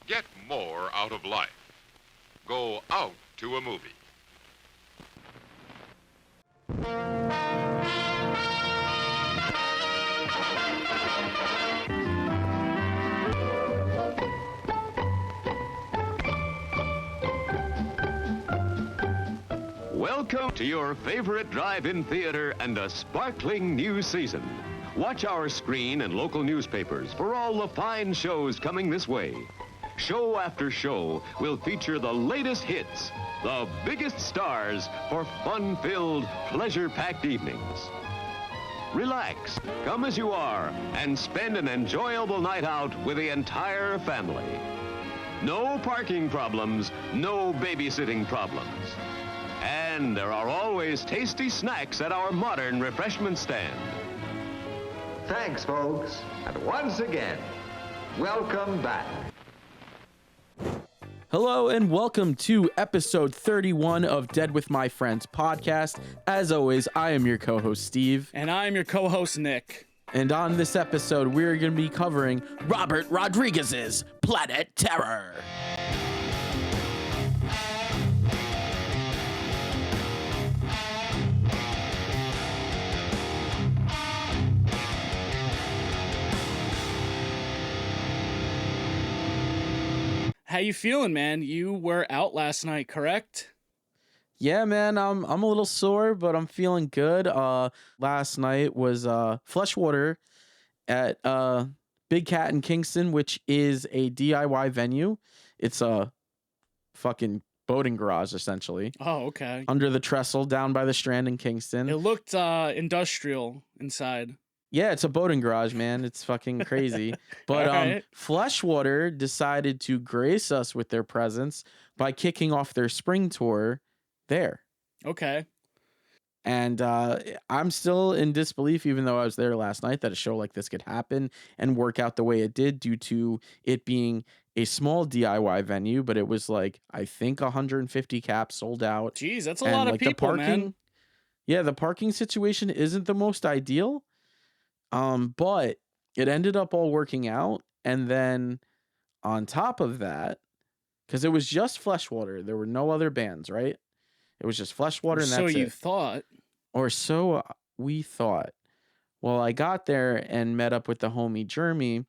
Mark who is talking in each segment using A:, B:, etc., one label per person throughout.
A: Get more out of life. Go out to a movie.
B: Welcome to your favorite drive-in theater and a sparkling new season. Watch our screen and local newspapers for all the fine shows coming this way. Show after show will feature the latest hits, the biggest stars for fun-filled, pleasure-packed evenings. Relax, come as you are, and spend an enjoyable night out with the entire family. No parking problems, no babysitting problems. And there are always tasty snacks at our modern refreshment stand.
C: Thanks, folks. And once again, welcome back.
D: Hello and welcome to episode 31 of Dead with My Friends podcast. As always, I am your co-host Steve.
E: And I'm your co-host Nick.
D: And on this episode, we're going to be covering Robert Rodriguez's Planet Terror.
E: How you feeling, man? You were out last night, correct?
D: Yeah, man, I'm a little sore, but I'm feeling good. Last night was Fleshwater at Big Cat in Kingston, which is a DIY venue. It's a fucking boating garage, essentially.
E: Oh, okay.
D: Under the trestle down by the Strand in Kingston.
E: It looked industrial inside.
D: Yeah, it's a boating garage, man. It's fucking crazy. But
E: Right.
D: Fleshwater decided to grace us with their presence by kicking off their spring tour there.
E: Okay.
D: And I'm still in disbelief, even though I was there last night, that a show like this could happen and work out the way it did due to it being a small DIY venue. But it was like, I think 150 caps sold out.
E: Jeez, that's a
D: And
E: lot of
D: like
E: people, man.
D: Yeah, the parking situation isn't the most ideal. But it ended up all working out. And then on top of that, because it was just Fleshwater, there were no other bands, right? It was just Fleshwater, and
E: So
D: that's
E: you
D: it.
E: thought.
D: Or so we thought. Well, I got there and met up with the homie Jeremy.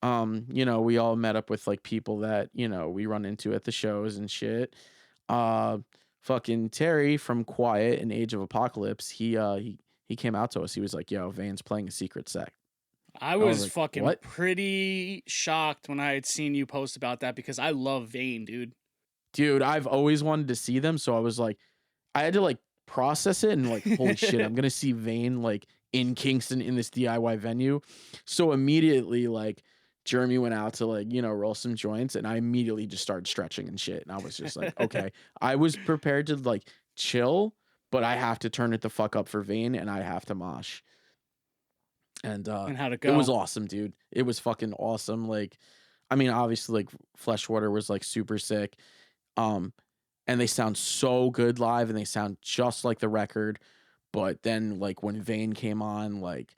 D: We all met up with like people that, we run into at the shows and shit. Fucking Terry from Quiet and Age of Apocalypse, he came out to us. He was like, yo, Vane's playing a secret sect.
E: I was
D: like,
E: fucking
D: what?
E: pretty shocked when I had seen you post about that because I love Vane, dude.
D: Dude, I've always wanted to see them. So I was like, I had to like process it and like, holy shit, I'm going to see Vane like in Kingston in this DIY venue. So immediately like Jeremy went out to like, roll some joints and I immediately just started stretching and shit. And I was just like, okay, I was prepared to like chill, but I have to turn it the fuck up for Vane and I have to mosh. And
E: how'd it go?
D: It was awesome, dude. It was fucking awesome. Like, I mean, obviously like Fleshwater was like super sick. And they sound so good live and they sound just like the record. But then like when Vane came on, like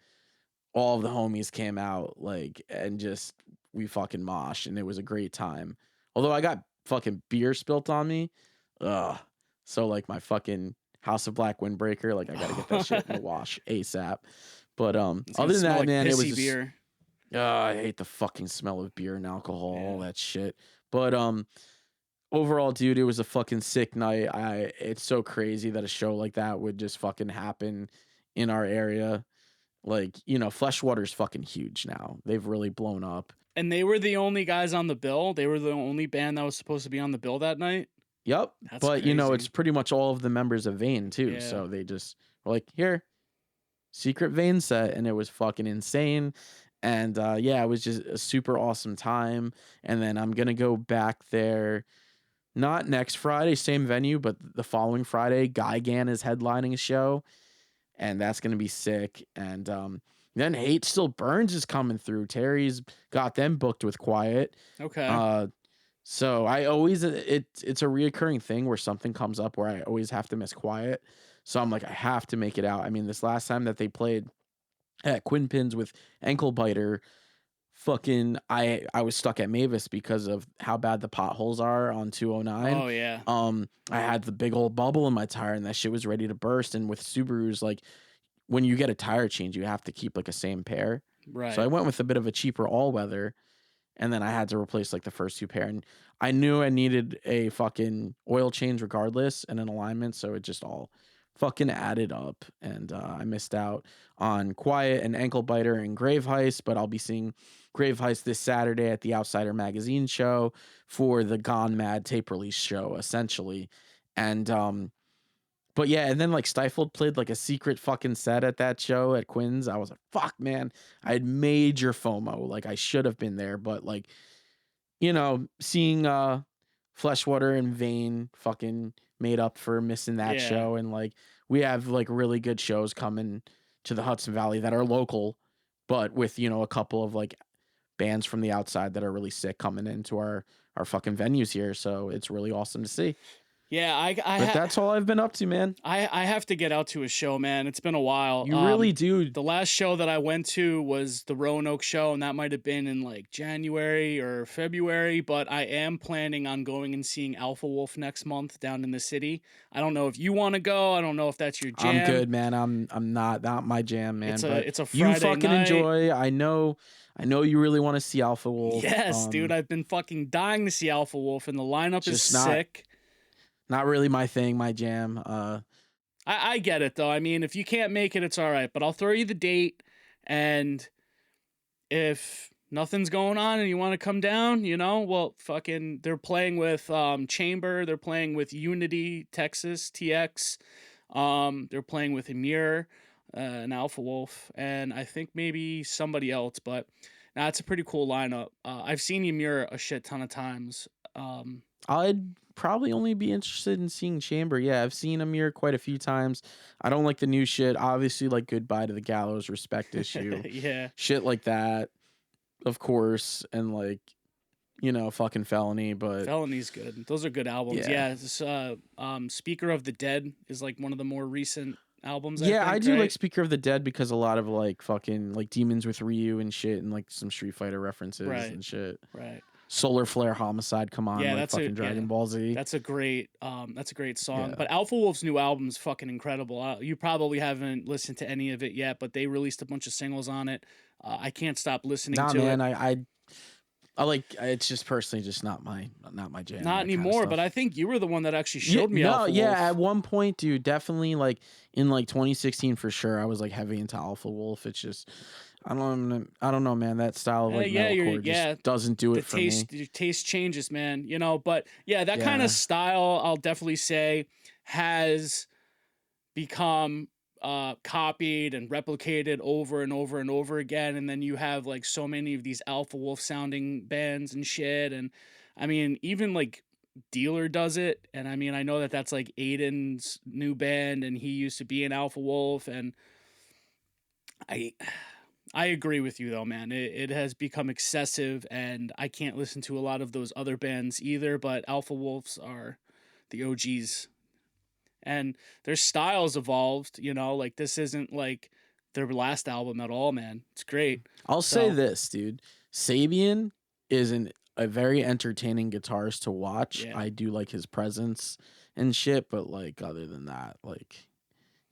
D: all of the homies came out like and just we fucking mosh and it was a great time. Although I got fucking beer spilt on me. So like my fucking House of Black windbreaker, like I gotta get that shit in the wash ASAP. But other than that,
E: like
D: man, it was
E: pissy
D: just,
E: beer.
D: I hate the fucking smell of beer and alcohol, all that shit. But overall, dude, it was a fucking sick night. It's so crazy that a show like that would just fucking happen in our area. Like, Fleshwater's fucking huge now. They've really blown up.
E: And they were the only guys on the bill. They were the only band that was supposed to be on the bill that night.
D: Yep.
E: That's
D: but
E: crazy.
D: it's pretty much all of the members of Vane too.
E: Yeah.
D: So they just were like, here, secret Vane set, and it was fucking insane. And it was just a super awesome time. And then I'm gonna go back there, not next Friday, same venue, but the following Friday. Guy Gann is headlining a show, and that's gonna be sick. And then Hate Still Burns is coming through. Terry's got them booked with Quiet.
E: Okay.
D: So I always, it's a reoccurring thing where something comes up where I always have to miss Quiet. So I'm like, I have to make it out. I mean, this last time that they played at Quinpins with Ankle Biter, fucking I was stuck at Mavis because of how bad the potholes are on 209.
E: Oh yeah.
D: I had the big old bubble in my tire and that shit was ready to burst. And with Subarus, like when you get a tire change, you have to keep like a same pair.
E: Right.
D: So I went with a bit of a cheaper all weather, and then I had to replace like the first two pair. And I knew I needed a fucking oil change regardless and an alignment, so it just all fucking added up. And I missed out on Quiet and Ankle Biter and Grave Heist, but I'll be seeing Grave Heist this Saturday at the Outsider Magazine show for the Gone Mad tape release show, essentially. And but yeah, and then like Stifled played like a secret fucking set at that show at Quinn's. I was like, fuck, man. I had major FOMO. Like I should have been there, but like, you know, seeing Fleshwater and Vane fucking made up for missing that show. And like we have like really good shows coming to the Hudson Valley that are local, but with, you know, a couple of like bands from the outside that are really sick coming into our fucking venues here. So it's really awesome to see.
E: Yeah,
D: but that's all I've been up to, man.
E: I have to get out to a show, man. It's been a while.
D: You really do.
E: The last show that I went to was the Roanoke show, and that might have been in like January or February. But I am planning on going and seeing Alpha Wolf next month down in the city. I don't know if you want to go. I don't know if that's your jam.
D: I'm good, man. I'm not my jam, man.
E: It's a Friday
D: you fucking
E: night.
D: Enjoy. I know you really want to see Alpha Wolf.
E: Yes, dude. I've been fucking dying to see Alpha Wolf, and the lineup is sick.
D: Not really my thing, my jam.
E: I get it though. I mean, if you can't make it, it's all right. But I'll throw you the date, and if nothing's going on and you want to come down, you know, well, fucking, they're playing with Chamber. They're playing with Unity, Texas, TX. They're playing with Emir, and Alpha Wolf, and I think maybe somebody else. But nah, it's a pretty cool lineup. I've seen Emir a shit ton of times.
D: I'd probably only be interested in seeing Chamber. Yeah, I've seen Amir quite a few times. I don't like the new shit. Obviously, like Goodbye to the Gallows, Respect Issue.
E: Yeah. Shit
D: like that, of course. And like, you know, fucking Felony. But
E: Felony's good. Those are good albums. Yeah. This, Speaker of the Dead is like one of the more recent albums.
D: I do like Speaker of the Dead because a lot of like fucking like Demons with Ryu and shit and like some Street Fighter references and shit.
E: Right.
D: Solar Flare Homicide, come on, like fucking Dragon Ball Z.
E: That's a great song.
D: Yeah.
E: But Alpha Wolf's new album is fucking incredible. You probably haven't listened to any of it yet, but they released a bunch of singles on it. I can't stop listening to it.
D: I like it's just personally just not my jam.
E: Not anymore, but I think you were the one that actually showed me Alpha Wolf.
D: At one point, dude, definitely like in like 2016 for sure. I was like heavy into Alpha Wolf. It's just I don't know, man. That style of like metalcore just doesn't do it for me.
E: Your taste changes, man. You know, but that kind of style, I'll definitely say, has become copied and replicated over and over and over again. And then you have like so many of these Alpha Wolf sounding bands and shit. And I mean, even like Dealer does it. And I mean, I know that that's like Aiden's new band, and he used to be an Alpha Wolf. And I agree with you though, man. It has become excessive, and I can't listen to a lot of those other bands either, but Alpha Wolves are the OGs. And their styles evolved, you know, like this isn't like their last album at all, man. It's great.
D: I'll say this, dude. Sabian is a very entertaining guitarist to watch.
E: Yeah.
D: I do like his presence and shit, but like other than that, like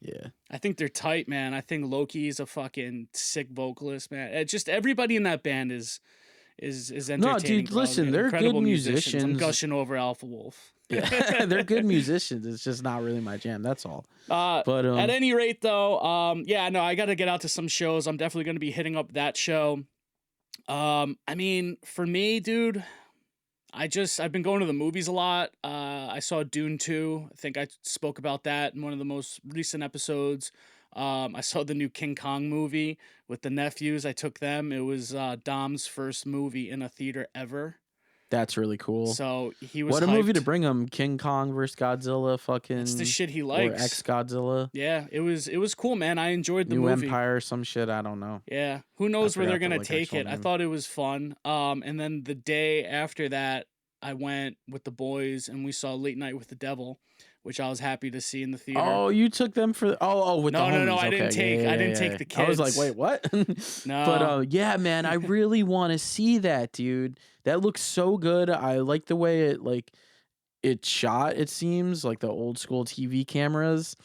D: yeah.
E: I think they're tight, man. I think Loki is a fucking sick vocalist, man. Just everybody in that band is entertaining.
D: No, dude, listen, they're good musicians.
E: I'm gushing over Alpha Wolf.
D: Yeah, they're good musicians. It's just not really my jam. That's all. But
E: at any rate, though, I got to get out to some shows. I'm definitely going to be hitting up that show. I mean, for me, dude, I've been going to the movies a lot. I saw Dune 2. I think I spoke about that in one of the most recent episodes. I saw the new King Kong movie with the nephews. I took them. It was Dom's first movie in a theater ever.
D: That's really cool.
E: So he was
D: What a
E: hyped.
D: movie to bring him. King Kong versus Godzilla, fucking.
E: It's the shit he likes.
D: Or ex-Godzilla.
E: Yeah, it was cool, man. I enjoyed the
D: New
E: movie.
D: Empire, some shit, I don't know.
E: Yeah, who knows where they're gonna
D: like,
E: take it.
D: name.
E: I thought it was fun. And then the day after that, I went with the boys and we saw Late Night with the Devil, which I was happy to see in the theater.
D: Oh, you took them for with the homies.
E: No, I didn't
D: Okay,
E: take
D: yeah,
E: I didn't
D: yeah,
E: take
D: yeah.
E: the kids.
D: I was like, wait, what?
E: No.
D: But yeah, man, I really want to see that, dude. That looks so good. I like the way it shot, it seems, like the old school TV cameras.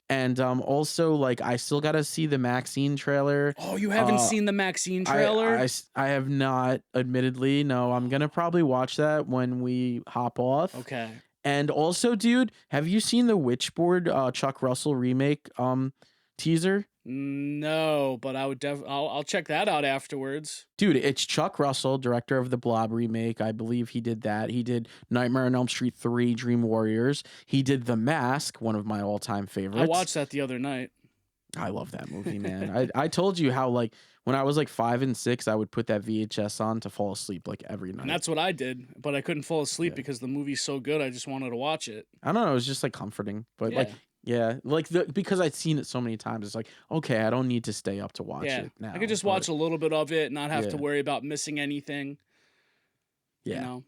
D: And also, like, I still got to see the Maxine trailer.
E: Oh, you haven't seen the Maxine trailer?
D: I have not, admittedly. No, I'm going to probably watch that when we hop off.
E: Okay.
D: And also, dude, have you seen the Witchboard Chuck Russell remake teaser?
E: No, but I would I'll check that out afterwards.
D: Dude, it's Chuck Russell, director of the Blob remake. I believe he did that. He did Nightmare on Elm Street 3, Dream Warriors. He did The Mask, one of my all-time favorites.
E: I watched that the other night.
D: I love that movie, man. I told you how, like, when I was like 5 and 6, I would put that VHS on to fall asleep like every night.
E: And that's what I did, but I couldn't fall asleep because the movie's so good. I just wanted to watch it.
D: I don't know. It was just like comforting, but because I'd seen it so many times. It's like, okay, I don't need to stay up to watch it now.
E: I could just watch a little bit of it, not have to worry about missing anything.
D: Yeah.
E: You know?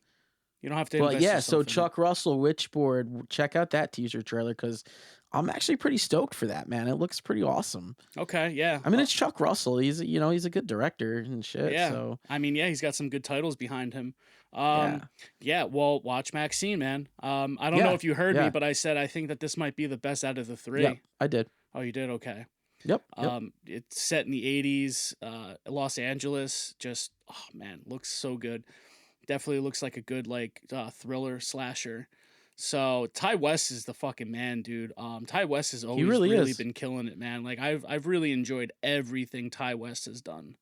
E: You don't have to.
D: But yeah, so Chuck Russell Witchboard, check out that teaser trailer because I'm actually pretty stoked for that, man. It looks pretty awesome.
E: Okay, yeah.
D: I mean, it's Chuck Russell. He's a good director and shit.
E: Yeah.
D: So
E: I mean, he's got some good titles behind him. Well, watch Maxine, man. I don't know if you heard me, but I said I think that this might be the best out of the three.
D: Yeah, I did.
E: Oh, you did? Okay.
D: Yep.
E: It's set in the 80s, Los Angeles. Just, oh man, looks so good. Definitely looks like a good thriller slasher. So Ty West is the fucking man, dude. Ty West has always really been killing it, man. Like I've really enjoyed everything Ty West has done.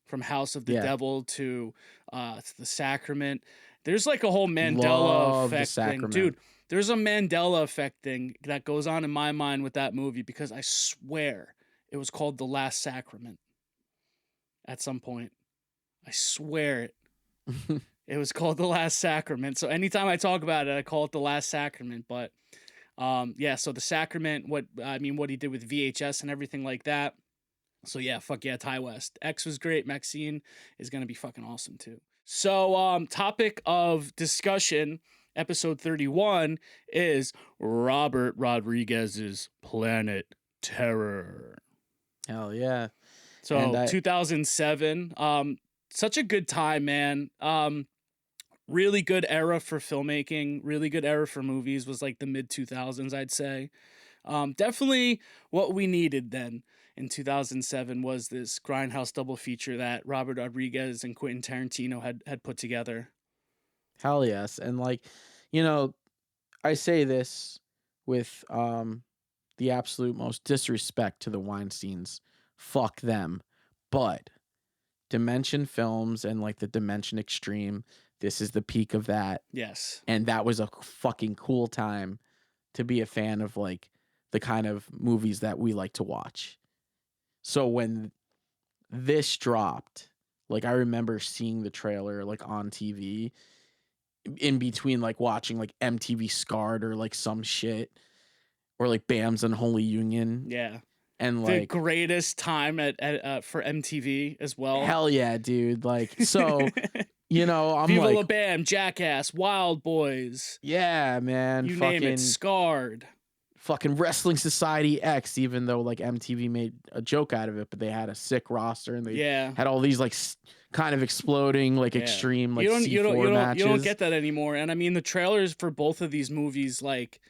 E: From House of the Devil to The Sacrament. There's like a whole Mandela effect thing. Dude, there's a Mandela effect thing that goes on in my mind with that movie because I swear it was called The Last Sacrament at some point. I swear it. It was called The Last Sacrament. So anytime I talk about it, I call it The Last Sacrament. But so The Sacrament, what he did with VHS and everything like that. So yeah, fuck yeah, Ty West. X was great. Maxine is gonna be fucking awesome too. So topic of discussion, episode 31 is Robert Rodriguez's Planet Terror.
D: Hell yeah.
E: So 2007. Such a good time, man. Really good era for filmmaking, really good era for movies was like the mid 2000s, I'd say. Definitely what we needed then in 2007 was this Grindhouse double feature that Robert Rodriguez and Quentin Tarantino had put together.
D: Hell yes. And I say this with the absolute most disrespect to the Weinsteins. Fuck them. But Dimension Films and like the Dimension Extreme, this is the peak of that.
E: Yes.
D: And that was a fucking cool time to be a fan of like the kind of movies that we like to watch. So when this dropped, like I remember seeing the trailer like on TV in between like watching like MTV Scarred or like some shit or like BAM's Unholy Union.
E: Yeah.
D: And like
E: the greatest time at for MTV as well.
D: Hell yeah, dude. Like, so, I'm
E: Viva
D: like,
E: La Bam, Jackass, Wild Boys.
D: Yeah, man.
E: You name it, Scarred.
D: Fucking Wrestling Society X, even though like MTV made a joke out of it, but they had a sick roster and they had all these like kind of exploding like extreme like C4 matches.
E: You don't get that anymore. And I mean the trailers for both of these movies, like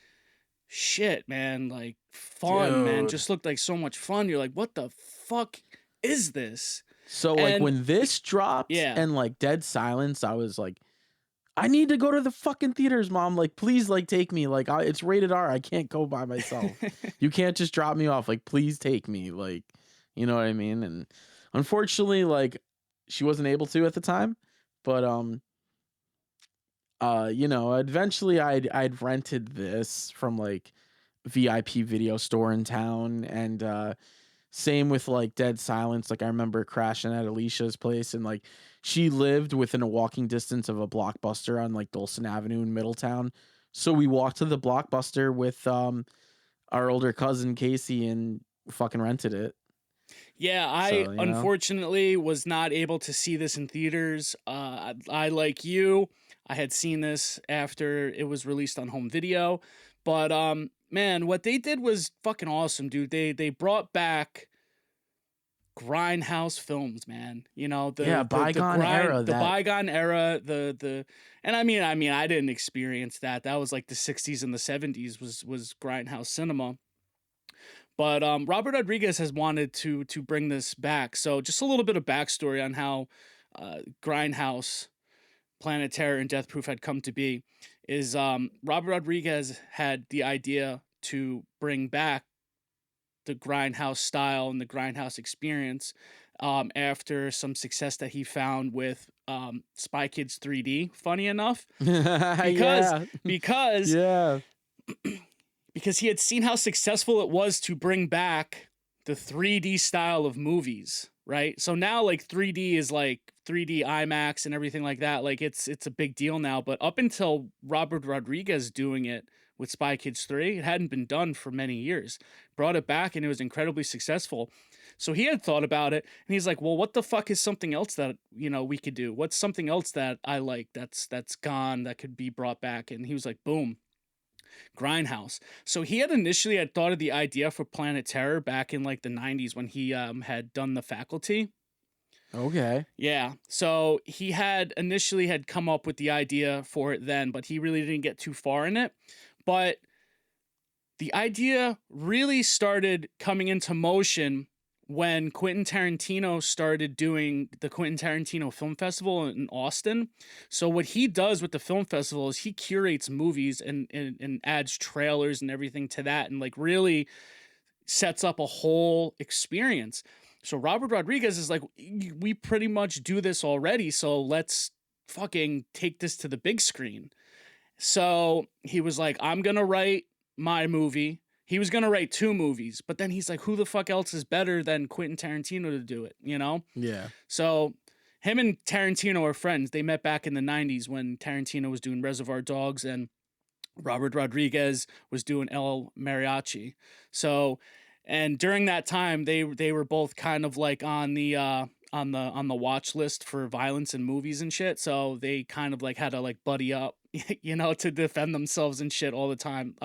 E: shit, man, like fun, man, just looked like so much fun. You're like, what the fuck is this?
D: So like when this dropped and like dead silence, I was like, I need to go to the fucking theaters, Mom. Like, please, like, take me. Like, it's rated R. I can't go by myself. You can't just drop me off. Like, please take me. Like, you know what I mean? And unfortunately, like, she wasn't able to at the time. But, eventually I'd rented this from, like, VIP video store in town. And, same with, like, Dead Silence. Like, I remember crashing at Alicia's place and, like, she lived within a walking distance of a Blockbuster on like Dolson Avenue in Middletown. So we walked to the Blockbuster with our older cousin Casey and fucking rented it.
E: Yeah, I unfortunately was not able to see this in theaters. I like you, I had seen this after it was released on home video But man, what they did was fucking awesome, dude. They brought back Grindhouse films, man. You know, the
D: bygone era.
E: The bygone era. And I mean, I didn't experience that. That was like the 60s and the 70s was Grindhouse cinema. But Robert Rodriguez has wanted to bring this back. So just a little bit of backstory on how Grindhouse, Planet Terror, and Death Proof had come to be. Is Robert Rodriguez had the idea to bring back the Grindhouse style and the Grindhouse experience after some success that he found with Spy Kids 3D. Funny enough, because he had seen how successful it was to bring back the 3D style of movies, right? So now like 3D is like 3D IMAX and everything like that. Like it's a big deal now, but up until Robert Rodriguez doing it with Spy Kids 3, it hadn't been done for many years. Brought it back and it was incredibly successful. So he had thought about it and he's like, well, what the fuck is something else that, you know, we could do? What's something else that I like that's gone that could be brought back? And he was like, boom, Grindhouse. So he had initially had thought of the idea for Planet Terror back in like the 90s when he had done The Faculty.
D: Okay.
E: Yeah. So he had initially had come up with the idea for it then, but he really didn't get too far in it. But the idea really started coming into motion when Quentin Tarantino started doing the Quentin Tarantino Film Festival in Austin. So what he does with the film festival is he curates movies and adds trailers and everything to that and like really sets up a whole experience. So Robert Rodriguez is like, we pretty much do this already, so let's fucking take this to the big screen. So he was like, I'm going to write my movie. He was going to write 2 movies, but then he's like, who the fuck else is better than Quentin Tarantino to do it, you know?
D: Yeah.
E: So him and Tarantino are friends. They met back in the 90s when Tarantino was doing Reservoir Dogs and Robert Rodriguez was doing El Mariachi. So, and during that time, they were both kind of like on the watch list for violence in movies and shit. So they kind of like had to like buddy up, you know, to defend themselves and shit all the time.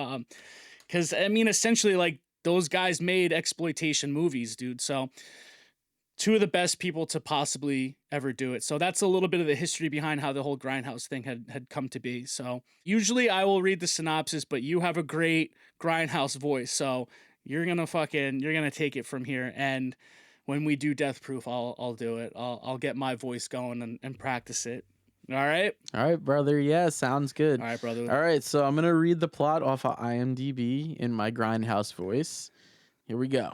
E: Because I mean, essentially, like those guys made exploitation movies, dude. So 2 of the best people to possibly ever do it. So that's a little bit of the history behind how the whole Grindhouse thing had come to be. So usually I will read the synopsis, but you have a great Grindhouse voice, so you're gonna take it from here. And when we do Death Proof, I'll do it. I'll get my voice going and practice it. All right,
D: brother. Yeah, sounds good.
E: All right, brother.
D: All right, so I'm gonna read the plot off of IMDb in my Grindhouse voice. Here we go.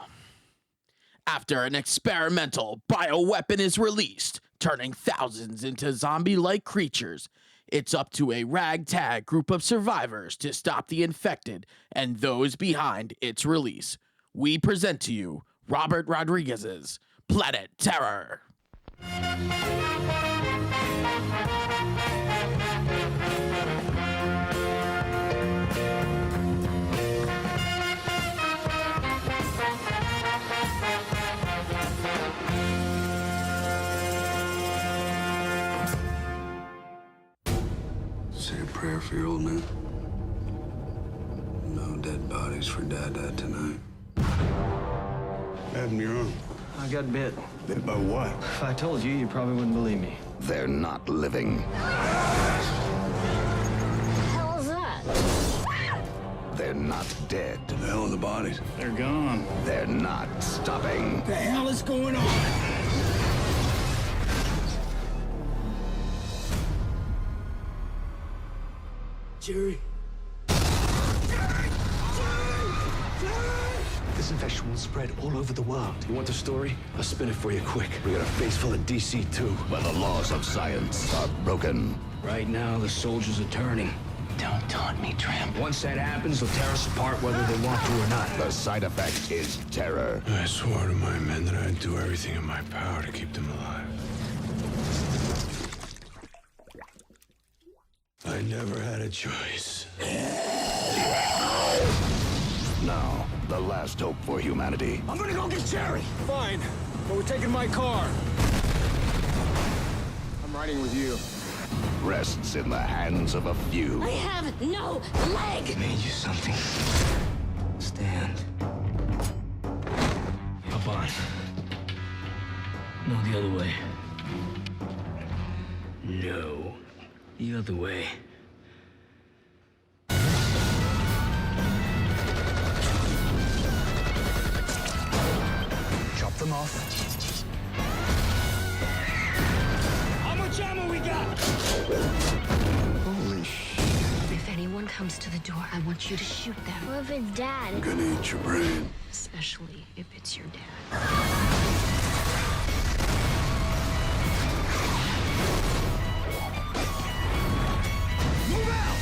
D: After an experimental bioweapon is released, turning thousands into zombie-like creatures, it's up to a ragtag group of survivors to stop the infected and those behind its release. We present to you Robert Rodriguez's Planet Terror.
F: Say a prayer for your old man. No dead bodies for Dad tonight. What happened to your arm?
G: I got bit.
F: Bit by what?
G: If I told you, you probably wouldn't believe me.
H: They're not living.
I: Hell is that?
H: They're not dead.
F: The hell are the bodies?
E: They're gone.
H: They're not stopping.
F: The hell is going on?
G: Jerry. This infection will spread all over the world. You want the story? I'll spin it for you quick. We got a face full of DC too.
H: Where the laws of science are broken.
G: Right now, the soldiers are turning. Don't taunt me, Tramp. Once that happens, they'll tear us apart whether they want to or not.
H: The side effect is terror.
F: I swore to my men that I'd do everything in my power to keep them alive. I never had a choice.
H: Now, the last hope for humanity.
G: I'm gonna go get Jerry. Fine, but we're taking my car. I'm
F: riding with you.
H: Rests in the hands of a few.
I: I have no leg!
G: Made you something. Stand. Up on. No, the other way. No, the other way.
F: Chop them off.
G: How much ammo we got?
F: Holy shit.
I: If anyone comes to the door, I want you to shoot them.
J: What if it's Dad?
H: I'm gonna eat your brain.
I: Especially if it's your dad.
H: Move out!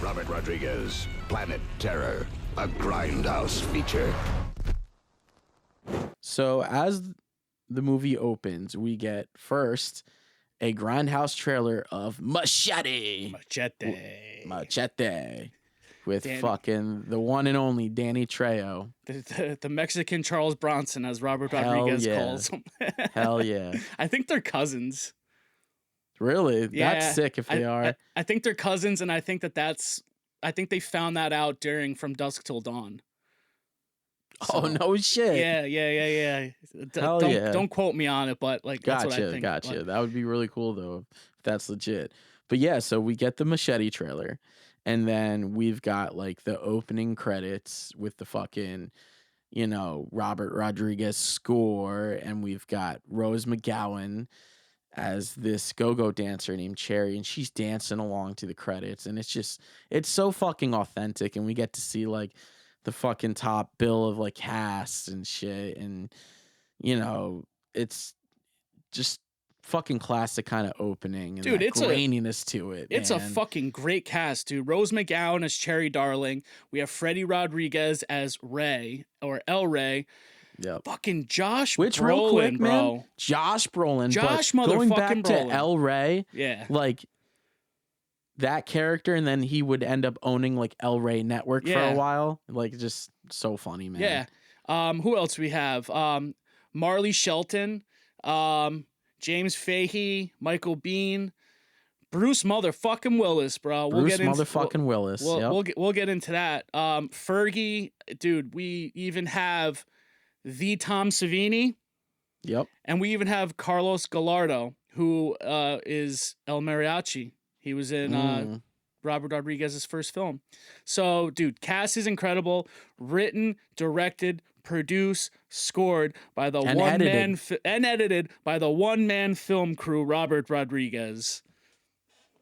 H: Robert Rodriguez, Planet Terror, a Grindhouse feature.
D: So as the movie opens, we get first a Grindhouse trailer of Machete with
E: Danny.
D: fucking the one and only Danny Trejo.
E: The Mexican Charles Bronson, as Robert
D: Hell
E: Rodriguez
D: yeah.
E: calls him.
D: Hell yeah.
E: I think they're cousins.
D: Really?
E: Yeah,
D: That's sick if they are.
E: I think they're cousins, and I think I think they found that out during From Dusk Till Dawn.
D: Oh, no shit.
E: Yeah.
D: Hell
E: don't,
D: yeah.
E: Don't quote me on it, but like that's what I think.
D: Gotcha.
E: But-
D: That would be really cool though, if that's legit. But yeah, so we get the Machete trailer, and then we've got like the opening credits with the fucking, Robert Rodriguez score, and we've got Rose McGowan as this go-go dancer named Cherry, and she's dancing along to the credits, and it's so fucking authentic, and we get to see like the fucking top bill of like cast and shit, and it's just fucking classic kind of opening, and
E: Dude,
D: that
E: it's a-
D: graininess to it.
E: It's
D: man.
E: a fucking great cast, dude. Rose McGowan as Cherry Darling. We have Freddie Rodriguez as Wray or El Ray.
D: Yep.
E: Fucking Josh
D: Which
E: Brolin,
D: real quick,
E: bro.
D: man, Josh Brolin.
E: Josh
D: but going back
E: motherfucking
D: to
E: Brolin.
D: El Ray,
E: Yeah.
D: like that character, and then he would end up owning like El Ray Network for
E: Yeah.
D: a while. Like just so funny, man.
E: Yeah. Who else we have? Marley Shelton, James Fahey, Michael Bean, Bruce motherfucking Willis, bro.
D: Bruce motherfucking Willis. Yep.
E: We'll get into that. Fergie, dude. We even have the Tom Savini,
D: Yep.
E: and we even have Carlos Gallardo, who is El Mariachi. He was in Robert Rodriguez's first film. So, dude, cast is incredible. Written, directed, produced, scored by the
D: And
E: one-man and edited by the one-man film crew, Robert Rodriguez.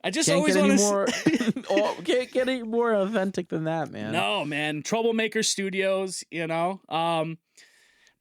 E: I just
D: Can't
E: always
D: get any
E: want to.
D: more. Can't get any more authentic than that, man.
E: No, man. Troublemaker Studios,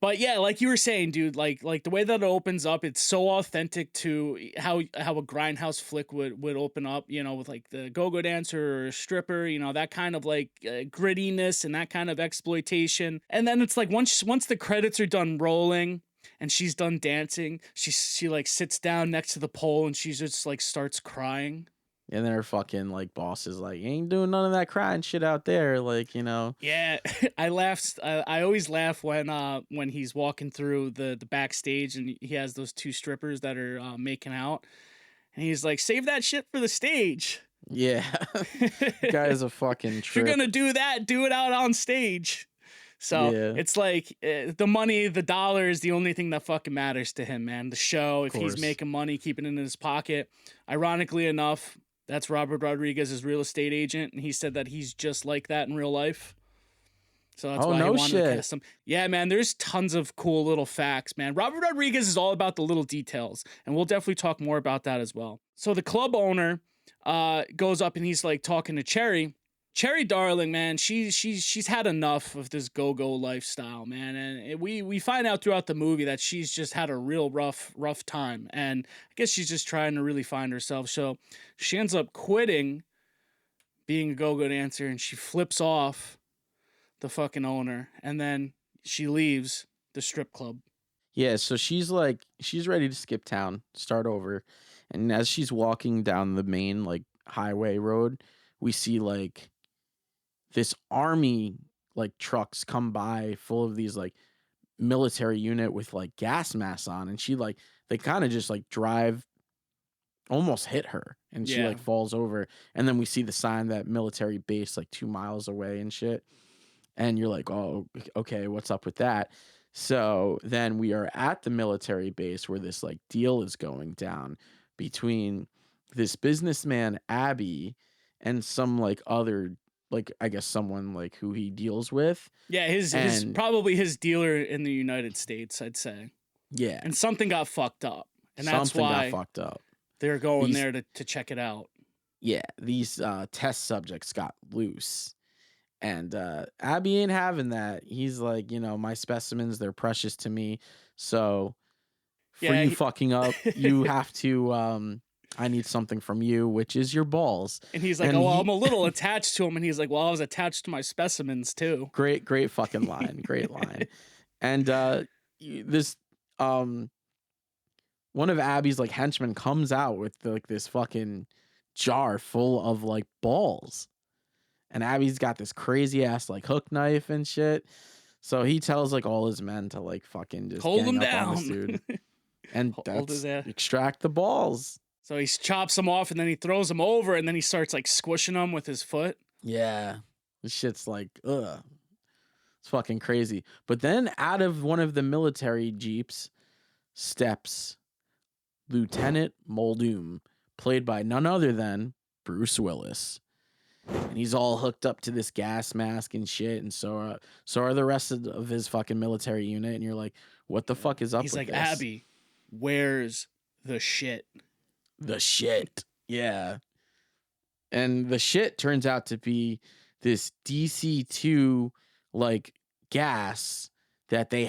E: But yeah, like you were saying, dude, like the way that it opens up, it's so authentic to how a Grindhouse flick would open up, with like the go-go dancer or a stripper, that kind of like grittiness and that kind of exploitation. And then it's like once the credits are done rolling and she's done dancing, she like sits down next to the pole and she just like starts crying.
D: And then her fucking like boss is like, you ain't doing none of that crying shit out there, like
E: Yeah, I laughed. I always laugh when he's walking through the backstage and he has those two strippers that are making out, and he's like, "Save that shit for the stage."
D: Yeah, guy is a fucking
E: If you're
D: trip.
E: gonna do that, do it out on stage. So
D: Yeah.
E: it's like the money, the dollar is the only thing that fucking matters to him, man. The show, if he's
D: course.
E: making money, keeping it in his pocket. Ironically enough, that's Robert Rodriguez's real estate agent, and he said that he's just like that in real life. So that's
D: Oh,
E: why
D: no
E: he wanted to
D: shit.
E: cast him. Yeah, man, there's tons of cool little facts, man. Robert Rodriguez is all about the little details, and we'll definitely talk more about that as well. So the club owner goes up and he's like talking to Cherry. Cherry Darling, man, she's had enough of this go-go lifestyle, man, and we find out throughout the movie that she's just had a real rough time, and I guess she's just trying to really find herself. So she ends up quitting being a go-go dancer, and she flips off the fucking owner, and then she leaves the strip club.
D: Yeah, so she's ready to skip town, start over, and as she's walking down the main like highway road, we see like this army like trucks come by full of these like military unit with like gas masks on, and she like they kind of just like drive, almost hit her, and she like falls over, and then we see the sign that military base like 2 miles away and shit, and you're like, oh, okay, what's up with that? So then we are at the military base where this like deal is going down between this businessman Abby and some like other, like I guess someone like who he deals with.
E: Yeah, his probably his dealer in the United States, I'd say.
D: Yeah.
E: And something got fucked up. And that's
D: something
E: why
D: got fucked up.
E: They're going there to check it out.
D: Yeah, these test subjects got loose. And Abby ain't having that. He's like, you know, my specimens, they're precious to me. So for you fucking up, you have to, I need something from you, which is your balls.
E: And he's like, I'm a little attached to him. And he's like, well, I was attached to my specimens too.
D: Great fucking line. Great line. And this, one of Abby's like henchmen comes out with like this fucking jar full of like balls. And Abby's got this crazy ass like hook knife and shit. So he tells like all his men to like fucking just
E: hold him
D: up
E: down,
D: on this dude. And that's extract the balls.
E: So he chops them off and then he throws them over and then he starts like squishing them with his foot.
D: Yeah. This shit's like, ugh. It's fucking crazy. But then out of one of the military jeeps steps Lieutenant Muldoon, played by none other than Bruce Willis. And he's all hooked up to this gas mask and shit, and so are the rest of his fucking military unit. And you're like, what the fuck is up with this? He's like,
E: Abby, where's the shit?
D: The shit. Yeah. And the shit turns out to be this DC-2 like gas that they're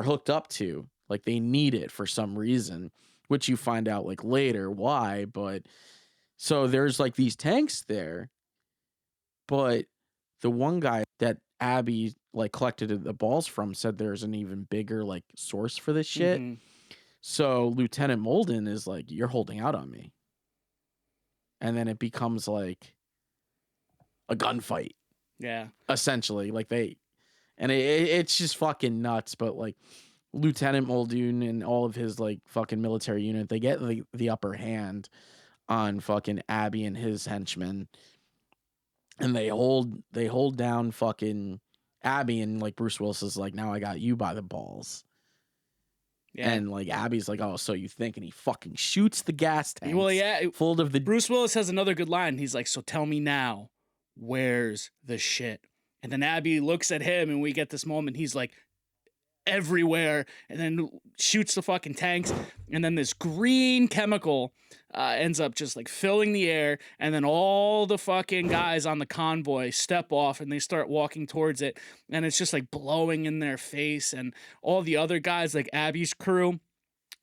D: hooked up to. Like they need it for some reason, which you find out like later why, but so there's like these tanks there, but the one guy that Abby like collected the balls from said there's an even bigger like source for this shit. Mm-hmm. So Lieutenant Muldoon is like, you're holding out on me. And then it becomes like a gunfight.
E: Yeah.
D: Essentially. Like it's just fucking nuts. But like Lieutenant Muldoon and all of his like fucking military unit, they get the upper hand on fucking Abby and his henchmen, and they hold down fucking Abby, and like Bruce Willis is like, now I got you by the balls. Yeah. And like Abby's like, oh, so you think? And he fucking shoots the gas tank.
E: Well, yeah,
D: full of the.
E: Bruce Willis has another good line. He's like, so tell me now, where's the shit? And then Abby looks at him, and we get this moment. He's like, everywhere, and then shoots the fucking tanks, and then this green chemical ends up just like filling the air, and then all the fucking guys on the convoy step off and they start walking towards it, and it's just like blowing in their face, and all the other guys, like Abby's crew,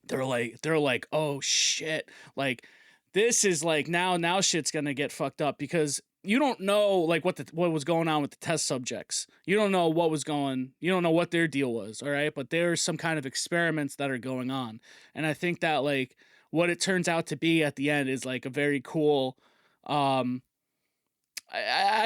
E: they're like, oh shit, like this is like now shit's gonna get fucked up, because you don't know like what was going on with the test subjects. You don't know you don't know what their deal was, all right? But there's some kind of experiments that are going on. And I think that like what it turns out to be at the end is like a very cool I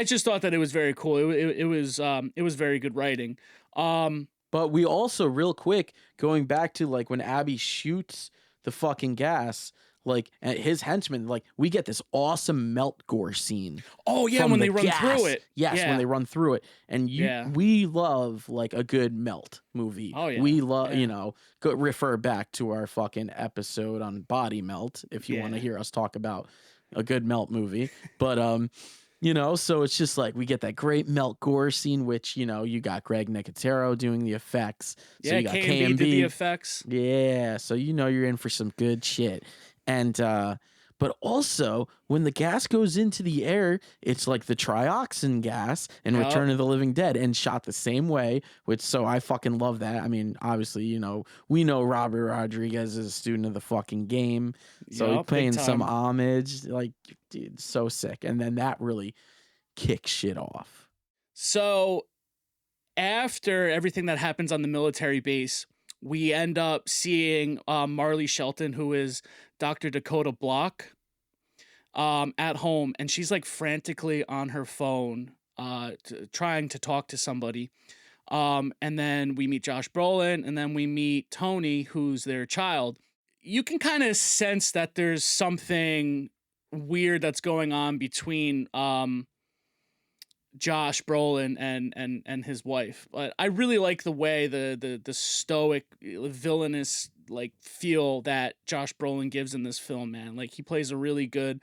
E: just thought that it was very cool. It was very good writing.
D: But we also, real quick, going back to like when Abby shoots the fucking gas, like his henchmen, like we get this awesome melt gore scene.
E: Oh yeah, when they run through it.
D: Yes, when they run through it, and we love like a good melt movie.
E: Oh yeah,
D: we love go refer back to our fucking episode on body melt if you want to hear us talk about a good melt movie. But so it's just like we get that great melt gore scene, which you got Greg Nicotero doing the effects. So you got
E: KMB did the effects.
D: Yeah, so you're in for some good shit. And but also when the gas goes into the air, it's like the trioxin gas in Return of the Living Dead, and shot the same way, so I fucking love that. I mean, obviously, we know Robert Rodriguez is a student of the fucking game, so he's paying some homage, like, dude, so sick. And then that really kicks shit off.
E: So after everything that happens on the military base, we end up seeing Marley Shelton, who is Dr. Dakota Block, at home, and she's like frantically on her phone, trying to talk to somebody. And then we meet Josh Brolin, and then we meet Tony, who's their child. You can kind of sense that there's something weird that's going on between Josh Brolin and his wife. But I really like the way the stoic, villainous like feel that Josh Brolin gives in this film, man. Like he plays a really good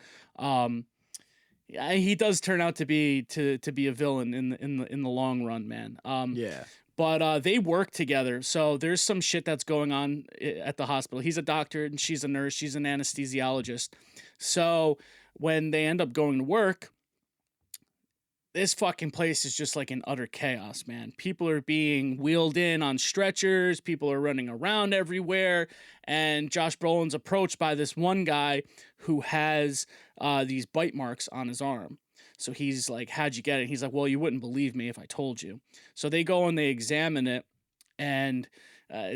E: he does turn out to be a villain in the long run, man.
D: Yeah.
E: But they work together. So there's some shit that's going on at the hospital. He's a doctor and she's a nurse. She's an anesthesiologist. So when they end up going to work, this fucking place is just like in utter chaos, man. People are being wheeled in on stretchers. People are running around everywhere. And Josh Brolin's approached by this one guy who has these bite marks on his arm. So he's like, how'd you get it? He's like, well, you wouldn't believe me if I told you. So they go and they examine it. And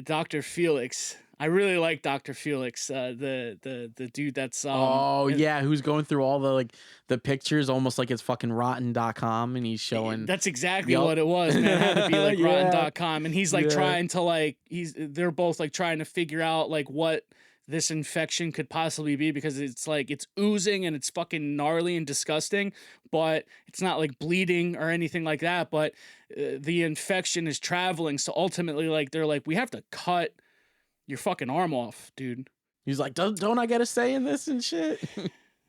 E: Dr. Felix, I really like Dr. Felix, the dude that's
D: who's going through all the pictures almost like it's fucking rotten.com, and he's showing
E: that's exactly what it was, man. It had to be like rotten.com, and he's like trying to like they're both like trying to figure out like what this infection could possibly be, because it's like it's oozing and it's fucking gnarly and disgusting, but it's not like bleeding or anything like that, but the infection is traveling. So ultimately, like they're like, we have to cut your fucking arm off, dude.
D: He's like, don't I get a say in this and shit?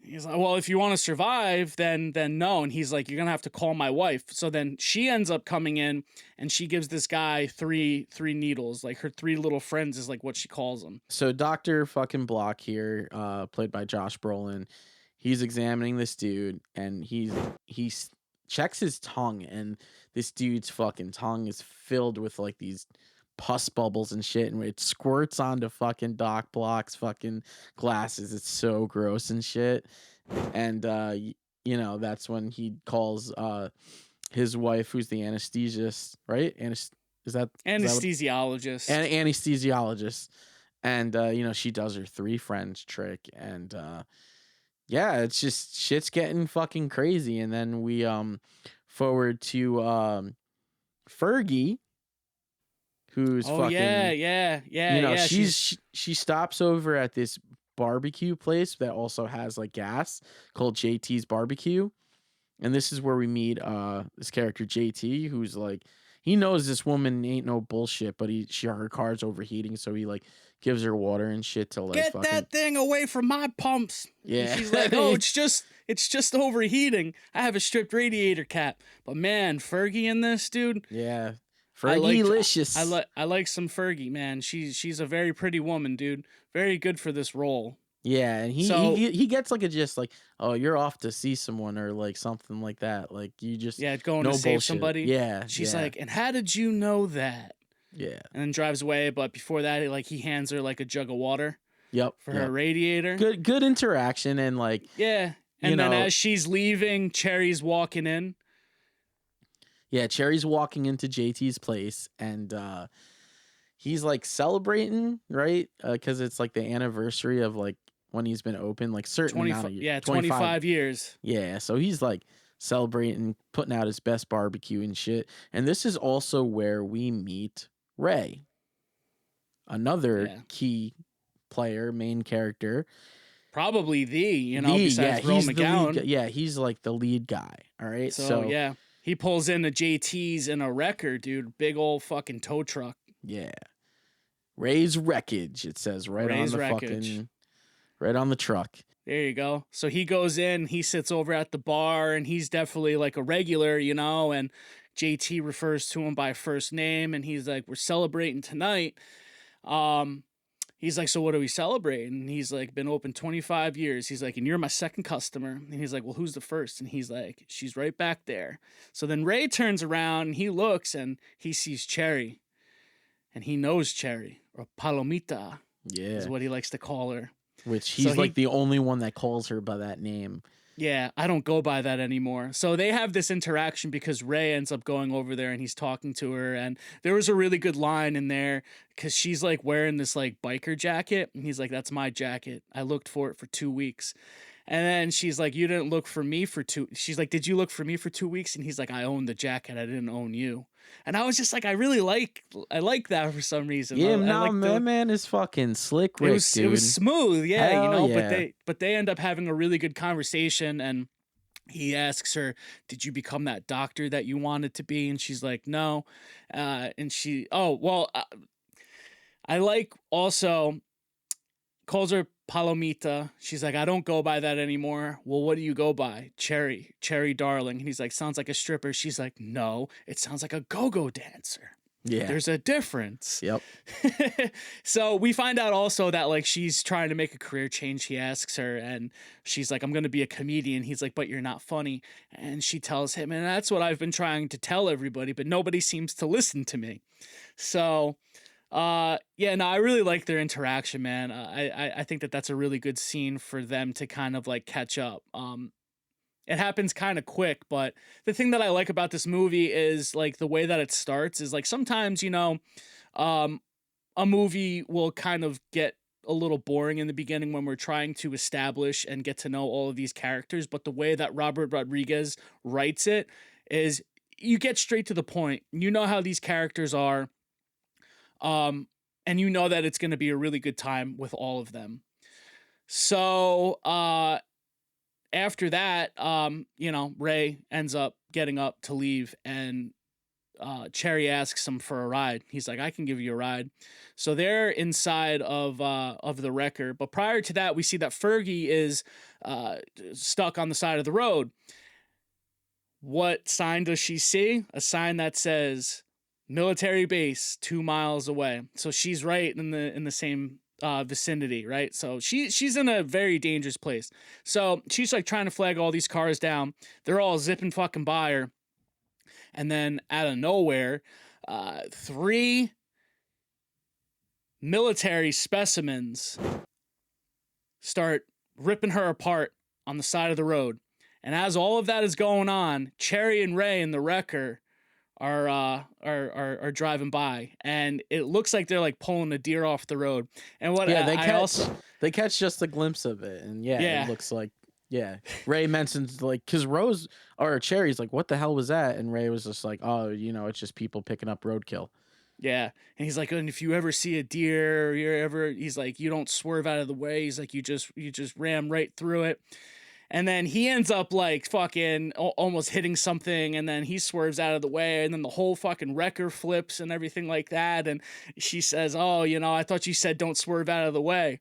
E: He's like, well, if you want to survive, then no. And he's like, you're gonna have to call my wife. So then she ends up coming in and she gives this guy three needles, like her three little friends is like what she calls them.
D: So Dr. fucking Block here, played by Josh Brolin, he's examining this dude and he checks his tongue, and this dude's fucking tongue is filled with like these pus bubbles and shit, and it squirts onto fucking Doc Block's fucking glasses. It's so gross and shit. And that's when he calls his wife, who's the anesthesiologist, right?
E: Anesthesiologist.
D: Anesthesiologist. And she does her three friends trick, and it's just shit's getting fucking crazy. And then we forward to Fergie, who's she stops over at this barbecue place that also has like gas, called JT's Barbecue. And this is where we meet this character JT, who's like, he knows this woman ain't no bullshit, but her car's overheating, so he like gives her water and shit to like
E: get that thing away from my pumps.
D: Yeah.
E: And she's like, oh, it's just overheating. I have a stripped radiator cap. But man, Fergie in this, dude.
D: Yeah. Fergie-licious.
E: I like some Fergie, man. She's a very pretty woman, dude. Very good for this role.
D: Yeah, and he gets like a just like, oh, you're off to see someone or like something like that. Like you just
E: going to save somebody.
D: Yeah.
E: She's like, and how did you know that?
D: Yeah.
E: And then drives away, but before that, he hands her like a jug of water.
D: Yep.
E: For her radiator.
D: Good interaction, and like
E: yeah. And then as she's leaving, Cherry's walking in.
D: Yeah, Cherry's walking into JT's place, and he's like celebrating, right? Because it's like the anniversary of like when he's been open, like certain amount of years.
E: Yeah, 25 years.
D: Yeah, so he's like celebrating, putting out his best barbecue and shit. And this is also where we meet Wray, another key player, main character.
E: Probably besides Ro McGowan.
D: He's like the lead guy. All right,
E: so yeah. He pulls in the JT's in a wrecker, dude. Big old fucking tow truck.
D: Yeah. Ray's Wreckage, it says right on the truck.
E: There you go. So he goes in, he sits over at the bar, and he's definitely like a regular, and JT refers to him by first name, and he's like, we're celebrating tonight. He's like, so what are we celebrating? And he's like, been open 25 years. He's like, and you're my second customer. And he's like, well, who's the first? And he's like, she's right back there. So then Ray turns around and he looks and he sees Cherry. And he knows Cherry, or Palomita, is what he likes to call her.
D: Which he's the only one that calls her by that name.
E: Yeah, I don't go by that anymore. So they have this interaction because Ray ends up going over there and he's talking to her. And there was a really good line in there because she's like wearing this like biker jacket. And he's like, that's my jacket. I looked for it for 2 weeks. And then she's like, you didn't look for me for she's like, did you look for me for 2 weeks? And he's like, I owned the jacket, I didn't own you. And I was just like, I like that for some reason.
D: Yeah,
E: I
D: no,
E: like
D: man is fucking slick Rick, dude.
E: it was smooth, yeah,
D: Hell
E: you know,
D: yeah.
E: but they end up having a really good conversation, and he asks her, did you become that doctor that you wanted to be? And she's like, no. And I like also calls her Palomita. She's like, I don't go by that anymore. Well, what do you go by? Cherry darling. And he's like, sounds like a stripper. She's like, no, it sounds like a go-go dancer.
D: Yeah.
E: There's a difference.
D: Yep.
E: So we find out also that like she's trying to make a career change. He asks her and she's like, I'm going to be a comedian. He's like, but you're not funny. And she tells him, and that's what I've been trying to tell everybody, but nobody seems to listen to me. So, I really like their interaction, man. I think that that's a really good scene for them to kind of like catch up. It happens kind of quick, but the thing that I like about this movie is like the way that it starts is like sometimes, you know, a movie will kind of get a little boring in the beginning when we're trying to establish and get to know all of these characters. But the way that Robert Rodriguez writes it is you get straight to the point. You know how these characters are. And you know that it's going to be a really good time with all of them. So, after that, Wray ends up getting up to leave, and Cherry asks him for a ride. He's like, I can give you a ride. So they're inside of the wrecker. But prior to that, we see that Fergie is stuck on the side of the road. What sign does she see? A sign that says military base 2 miles away. So she's right in the same vicinity, right? So she's in a very dangerous place. So she's like trying to flag all these cars down. They're all zipping fucking by her. And then out of nowhere, 3 military specimens start ripping her apart on the side of the road. And as all of that is going on, Cherry and Wray in the wrecker are driving by, and it looks like they're like pulling a deer off the road. And what
D: they catch just a glimpse of it, and it looks like Wray mentions like because Rose or Cherry's like, what the hell was that? And Wray was just like, oh, you know, it's just people picking up roadkill.
E: Yeah, and he's like, and if you ever see a deer, he's like, you don't swerve out of the way. He's like, you just ram right through it. And then he ends up like fucking almost hitting something, and then he swerves out of the way, and then the whole fucking wrecker flips and everything like that. And she says, oh, you know, I thought you said don't swerve out of the way.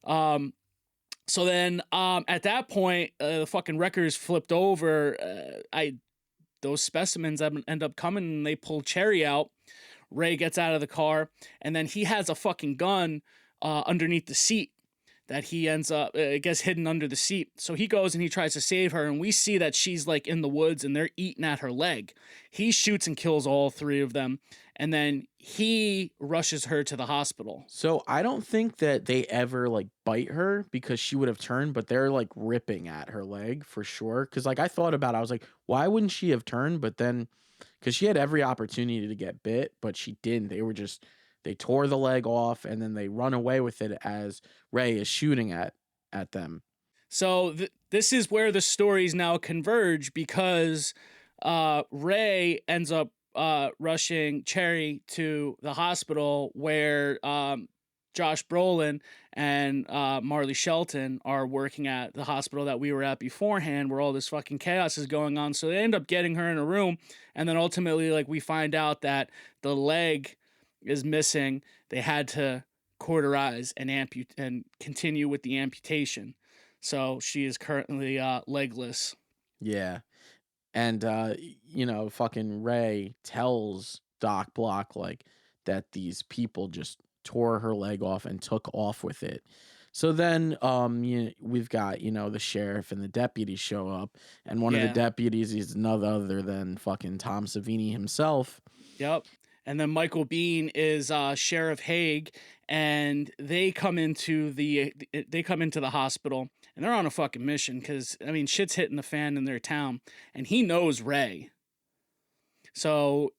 E: So then at that point, the fucking wrecker's flipped over. Those specimens end up coming, and they pull Cherry out. Wray gets out of the car, and then he has a fucking gun underneath the seat that he ends up, gets hidden under the seat. So he goes and he tries to save her, and we see that she's like in the woods and they're eating at her leg. He shoots and kills all 3 of them, and then he rushes her to the hospital.
D: So I don't think that they ever like bite her because she would have turned, but they're like ripping at her leg for sure. Cause like I thought about it, I was like, why wouldn't she have turned? But then, cause she had every opportunity to get bit, but she didn't. They tore the leg off, and then they run away with it as Wray is shooting at them.
E: So this is where the stories now converge, because Wray ends up rushing Cherry to the hospital where Josh Brolin and Marley Shelton are working at the hospital that we were at beforehand, where all this fucking chaos is going on. So they end up getting her in a room, and then ultimately, like, we find out that the leg is missing. They had to cauterize and continue with the amputation. So she is currently legless.
D: Yeah. And fucking Wray tells Doc Block like that these people just tore her leg off and took off with it. So then we've got, the sheriff and the deputies show up, and one of the deputies is none other than fucking Tom Savini himself.
E: Yep. And then Michael Biehn is Sheriff Haig, and they come into the hospital, and they're on a fucking mission because, I mean, shit's hitting the fan in their town, and he knows Wray. So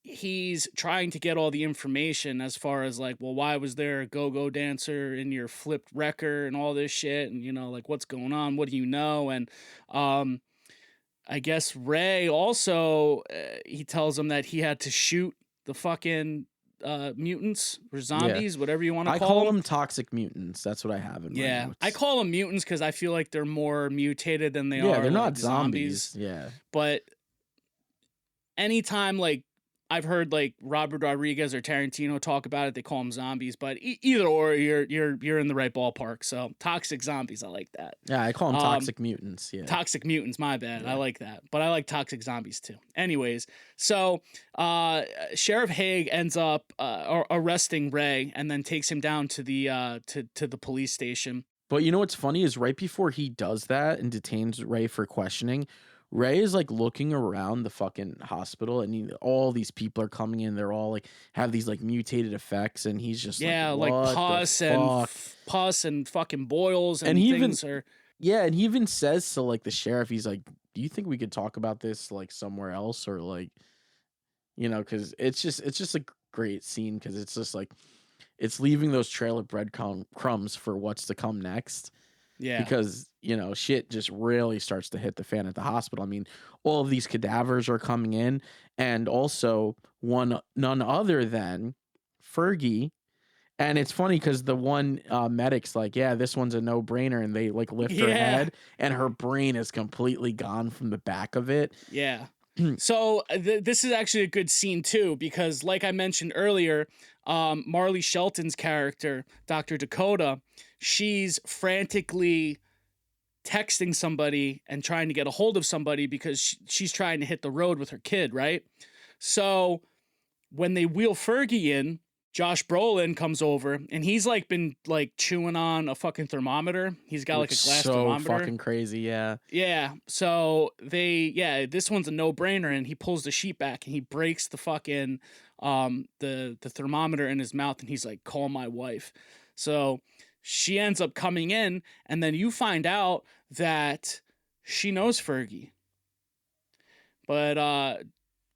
E: he's trying to get all the information as far as like, well, why was there a go-go dancer in your flipped wrecker and all this shit, and like what's going on, what do you know? And I guess Wray also he tells him that he had to shoot the fucking mutants or zombies, whatever you want to
D: I
E: call
D: them toxic mutants. That's what I have in my notes.
E: I call them mutants because I feel like they're more mutated than they are.
D: Yeah, they're
E: like
D: not zombies. Yeah,
E: but anytime like I've heard like Robert Rodriguez or Tarantino talk about it, they call them zombies. But either or, you're in the right ballpark. So toxic zombies, I like that.
D: Yeah, I call them toxic mutants. Yeah,
E: toxic mutants. My bad. Yeah. I like that, but I like toxic zombies too. Anyways, so Sheriff Haig ends up arresting Wray and then takes him down to the to the police station.
D: But you know what's funny is right before he does that and detains Wray for questioning, Wray is like looking around the fucking hospital and all these people are coming in. They're all like have these like mutated effects, and he's just like
E: pus and fucking boils and
D: he
E: things
D: and he even says to like the sheriff, he's like, "Do you think we could talk about this like somewhere else or like, because it's just a great scene because it's just like it's leaving those trail of breadcrumbs for what's to come next."
E: Yeah.
D: Because, shit just really starts to hit the fan at the hospital. I mean, all of these cadavers are coming in, and also none other than Fergie. And it's funny because the one medic's like, yeah, this one's a no-brainer, and they like lift her head, and her brain is completely gone from the back of it.
E: Yeah. So this is actually a good scene too, because like I mentioned earlier, Marley Shelton's character, Dr. Dakota, she's frantically texting somebody and trying to get a hold of somebody because she's trying to hit the road with her kid, right? So when they wheel Fergie in, Josh Brolin comes over and he's like been like chewing on a fucking thermometer. He's got like a glass thermometer.
D: So fucking crazy, yeah.
E: Yeah. So this one's a no-brainer, and he pulls the sheet back and he breaks the fucking the thermometer in his mouth, and he's like, "Call my wife." So she ends up coming in, and then you find out that she knows Fergie. But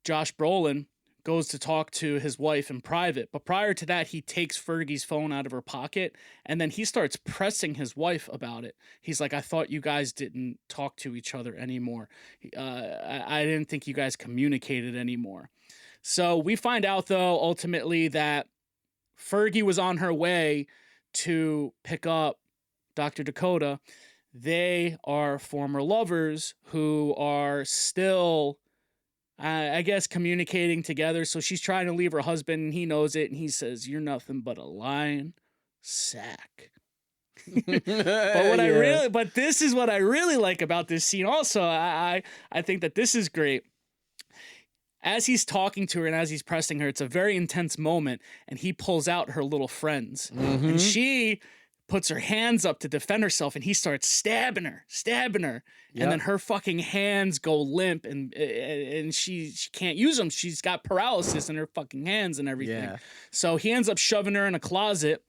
E: Josh Brolin goes to talk to his wife in private. But prior to that, he takes Fergie's phone out of her pocket, and then he starts pressing his wife about it. He's like, "I thought you guys didn't talk to each other anymore. I didn't think you guys communicated anymore." So we find out, though, ultimately that Fergie was on her way to pick up Dr. Dakota. They are former lovers who are still, I guess, communicating together. So she's trying to leave her husband, and he knows it, and he says, "You're nothing but a lying sack." But this is what I really like about this scene. Also, I think that this is great. As he's talking to her and as he's pressing her, it's a very intense moment, and he pulls out her little friends, and she puts her hands up to defend herself, and he starts stabbing her, and then her fucking hands go limp, and she can't use them. She's got paralysis in her fucking hands and everything. Yeah. So he ends up shoving her in a closet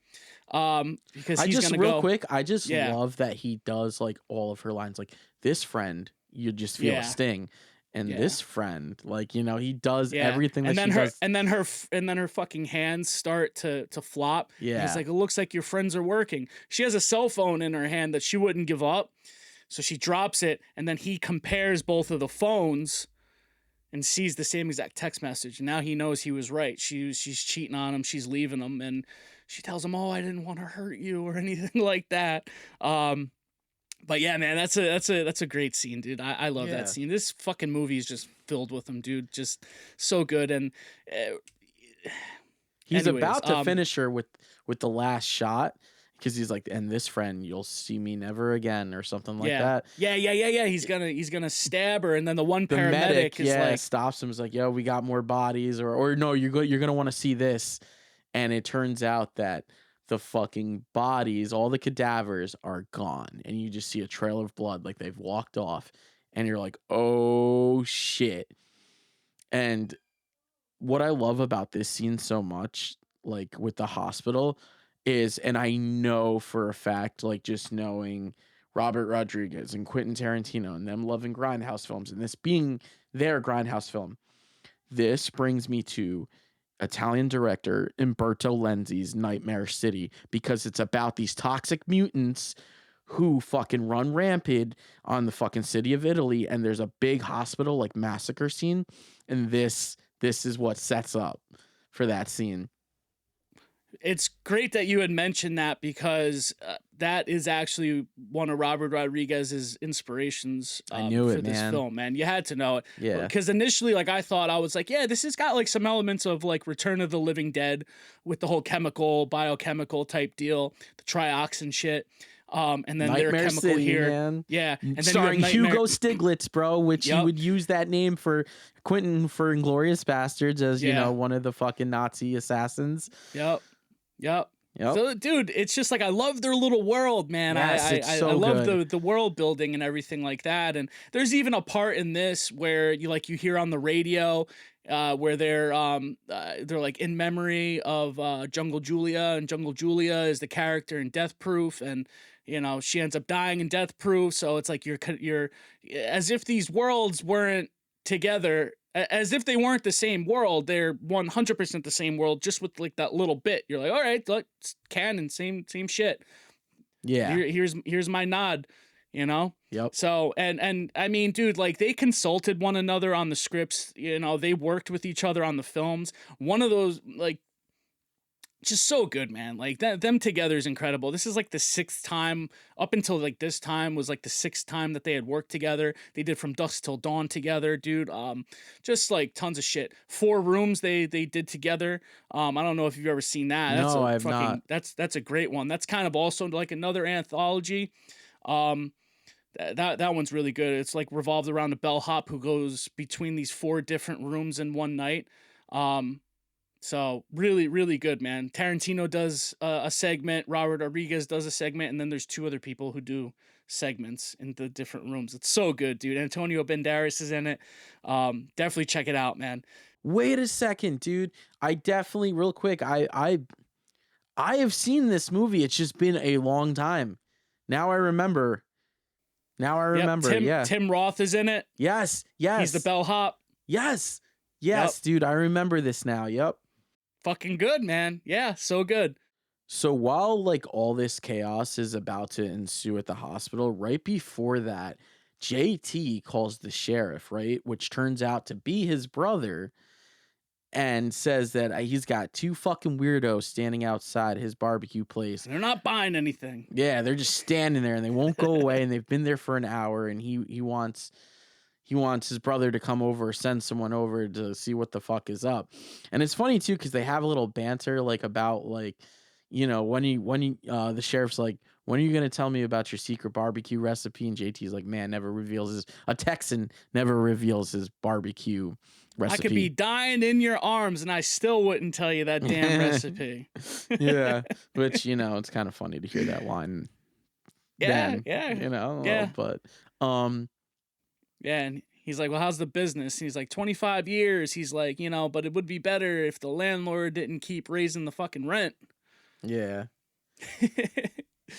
E: because he's gonna go.
D: Real quick, I just love that he does like all of her lines. Like this friend, you just feel a sting. And this friend, like, he does everything that she does.
E: And then her fucking hands start to flop.
D: Yeah.
E: He's like, "It looks like your friends are working." She has a cell phone in her hand that she wouldn't give up. So she drops it, and then he compares both of the phones and sees the same exact text message. And now he knows he was right. She's cheating on him. She's leaving him. And she tells him, "Oh, I didn't want to hurt you," or anything like that. But yeah, man, that's a great scene, dude. I love that scene. This fucking movie is just filled with them, dude. Just so good. And
D: he's about to finish her with the last shot because he's like, "And this friend, you'll see me never again," or something like that.
E: Yeah. He's gonna stab her, and then the paramedic is like
D: stops him. Is like, "Yo, we got more bodies," or no, you're gonna want to see this, and it turns out that the fucking bodies, all the cadavers are gone, and you just see a trail of blood, like they've walked off, and you're like, "Oh shit!" And what I love about this scene so much, like with the hospital, is, and I know for a fact, like just knowing Robert Rodriguez and Quentin Tarantino and them loving Grindhouse films, and this being their Grindhouse film, this brings me to Italian director Umberto Lenzi's Nightmare City, because it's about these toxic mutants who fucking run rampant on the fucking city of Italy, and there's a big hospital like massacre scene, and this is what sets up for that scene.
E: It's great that you had mentioned that, because that is actually one of Robert Rodriguez's inspirations
D: I knew
E: for
D: it,
E: this
D: man.
E: film, man. You had to know it.
D: Yeah.
E: Because initially, like, I thought, I was like, yeah, this has got like some elements of like Return of the Living Dead with the whole biochemical type deal, the trioxin shit. And then
D: Nightmare
E: their chemical
D: City,
E: here.
D: man.
E: Yeah. And then
D: starring
E: you have
D: Hugo Stiglitz, bro, which
E: Yep.
D: he would use that name for Quentin for Inglourious Bastards as, you know, one of the fucking Nazi assassins.
E: Yep.
D: Yep.
E: So, dude, it's just like, I love their little world, man.
D: Yes, it's so
E: I love
D: good.
E: the world building and everything like that. And there's even a part in this where you hear on the radio where they're like in memory of Jungle Julia, and Jungle Julia is the character in Death Proof, and you know, she ends up dying in Death Proof. So it's like you're as if these worlds weren't together. As if they weren't the same world. They're 100% the same world, just with like that little bit. You're like, all right, look, it's canon, same shit.
D: Yeah.
E: Here's my nod, you know?
D: Yep.
E: So, and I mean, dude, like, they consulted one another on the scripts, you know, they worked with each other on the films. One of those, like, just so good, man. Like, them together is incredible. This is like the 6th time, up until like this time was like the 6th time that they had worked together. They did From Dusk Till Dawn together, dude. Just like tons of shit. 4 Rooms they did together. I don't know if you've ever seen that.
D: No, I have not.
E: That's a great one. That's kind of also like another anthology. That one's really good. It's like revolved around a bellhop who goes between these 4 different rooms in one night. So really, really good, man. Tarantino does a segment, Robert Rodriguez does a segment, and then there's 2 other people who do segments in the different rooms. It's so good, dude. Antonio Banderas is in it. Definitely check it out, man.
D: Wait a second, dude. I definitely, real quick, I have seen this movie. It's just been a long time. Now I remember. Yeah.
E: Tim Roth is in it.
D: Yes.
E: He's the bellhop.
D: Yes,
E: Yep.
D: dude. I remember this now. Yep.
E: Fucking good, man. Yeah, so good.
D: So while like all this chaos is about to ensue at the hospital, right before that, JT calls the sheriff, right? Which turns out to be his brother, and says that he's got 2 fucking weirdos standing outside his barbecue place.
E: They're not buying anything.
D: Yeah, they're just standing there and they won't go away, and they've been there for an hour, and he wants his brother to come over, send someone over to see what the fuck is up. And it's funny too, because they have a little banter like about like, you know, when the sheriff's like, when are you gonna tell me about your secret barbecue recipe? And JT's like, man, a Texan never reveals his barbecue recipe.
E: I could be dying in your arms and I still wouldn't tell you that damn recipe.
D: Yeah, which, you know, it's kind of funny to hear that line.
E: Yeah.
D: You know,
E: yeah.
D: But
E: yeah, and he's like, well, how's the business? And he's like, 25 years. He's like, you know, but it would be better if the landlord didn't keep raising the fucking rent.
D: Yeah.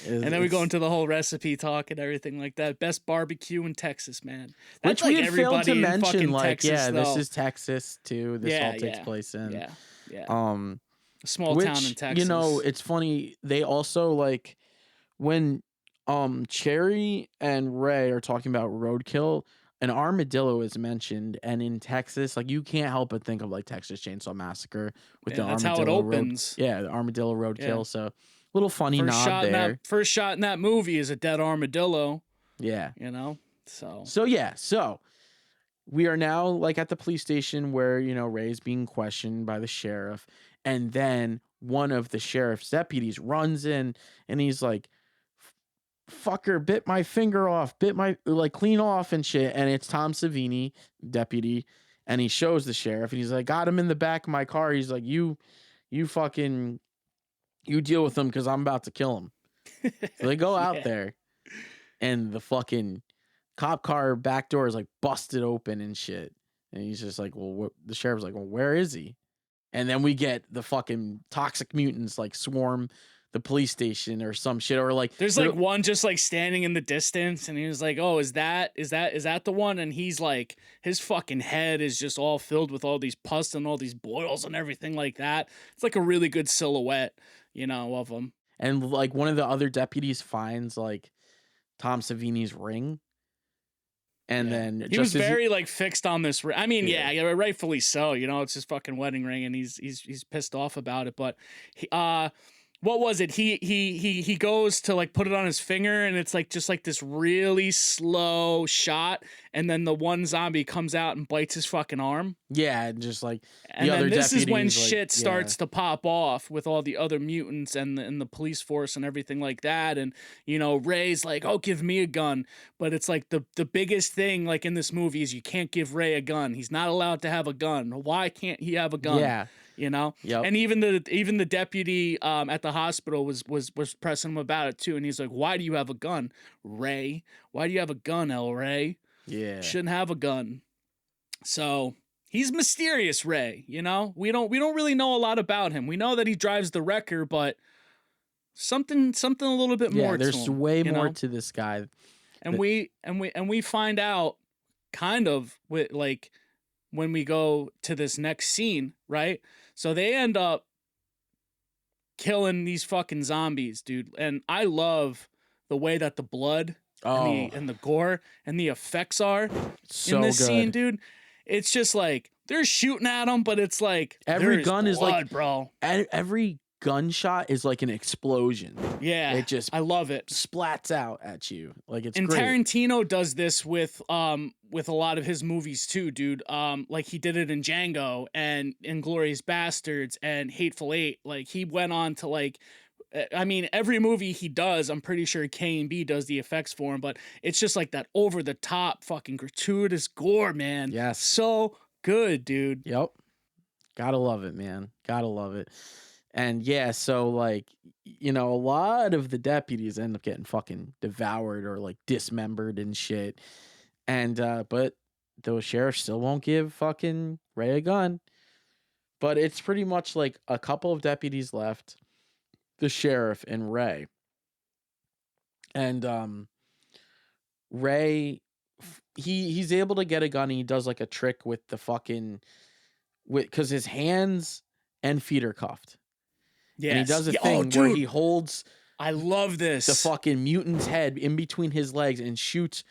E: And then we go into the whole recipe talk and everything like that. Best barbecue in Texas, man.
D: Which
E: That's
D: we
E: like
D: had failed to
E: everybody in
D: mention,
E: fucking
D: like,
E: Texas,
D: yeah,
E: though.
D: this is Texas too. This all takes place in.
E: Yeah. A small
D: Which,
E: town in Texas.
D: you know, it's funny. They also like when Cherry and Wray are talking about roadkill, an armadillo is mentioned, and in Texas, like, you can't help but think of like Texas Chainsaw Massacre with the
E: that's
D: armadillo.
E: how it opens.
D: The armadillo roadkill.
E: Yeah.
D: So little funny nod there.
E: First shot in that movie is a dead armadillo.
D: Yeah.
E: You know? So
D: we are now like at the police station where, you know, Ray's being questioned by the sheriff, and then one of the sheriff's deputies runs in and he's like, fucker bit my finger off, clean off and shit. And it's Tom Savini, deputy, and he shows the sheriff and he's like, got him in the back of my car. He's like, you deal with him because I'm about to kill him. So they go out there, and the fucking cop car back door is like busted open and shit. And he's just like, well, the sheriff's like, well, where is he? And then we get the fucking toxic mutants like swarm the police station or some shit, or like
E: there's like one just like standing in the distance, and he was like, "Oh, is that the one?" And he's like, his fucking head is just all filled with all these pus and all these boils and everything like that. It's like a really good silhouette, of him.
D: And like one of the other deputies finds like Tom Savini's ring. And then
E: he was very like fixed on this. I mean, yeah, rightfully so. It's his fucking wedding ring, and he's pissed off about it. But what was it? He goes to like put it on his finger, and it's like just like this really slow shot, and then the one zombie comes out and bites his fucking arm.
D: Yeah, and just like
E: and then this is when shit starts to pop off with all the other mutants and the police force and everything like that. And Ray's like, "Oh, give me a gun," but it's like the biggest thing like in this movie is you can't give Ray a gun. He's not allowed to have a gun. Why can't he have a gun?
D: Yeah.
E: Yep. And even the deputy at the hospital was pressing him about it too, and he's like, "Why do you have a gun, Ray? Why do you have a gun, El Ray?
D: Yeah,
E: shouldn't have a gun." So he's mysterious, Ray. We don't really know a lot about him. We know that he drives the wrecker, but something a little bit more.
D: There's
E: to him,
D: way more to this guy,
E: and we find out kind of with like when we go to this next scene, right? So they end up killing these fucking zombies, dude. And I love the way that the blood and the gore and the effects are
D: so
E: in this
D: good.
E: scene, dude. It's just like they're shooting at them, but it's like
D: every gun
E: blood,
D: is like,
E: bro.
D: Every gunshot is like an explosion.
E: Yeah, I love it.
D: Splats out at you like it's
E: and
D: great.
E: Tarantino does this with a lot of his movies too, dude. Like he did it in Django and Inglourious Bastards and Hateful Eight. Like he went on to like, I mean, every movie he does, I'm pretty sure K&B does the effects for him, but it's just like that over the top fucking gratuitous gore, man.
D: Yes,
E: so good, dude.
D: Yep, gotta love it, man. Gotta love it. And yeah, so like, a lot of the deputies end up getting fucking devoured or like dismembered and shit. And, but the sheriff still won't give fucking Ray a gun. But it's pretty much like a couple of deputies left, the sheriff and Ray. And, Ray, he's able to get a gun. And he does like a trick with the fucking, cause his hands and feet are cuffed. Yes. And he does a thing where he holds
E: I love this.
D: The fucking mutant's head in between his legs and shoots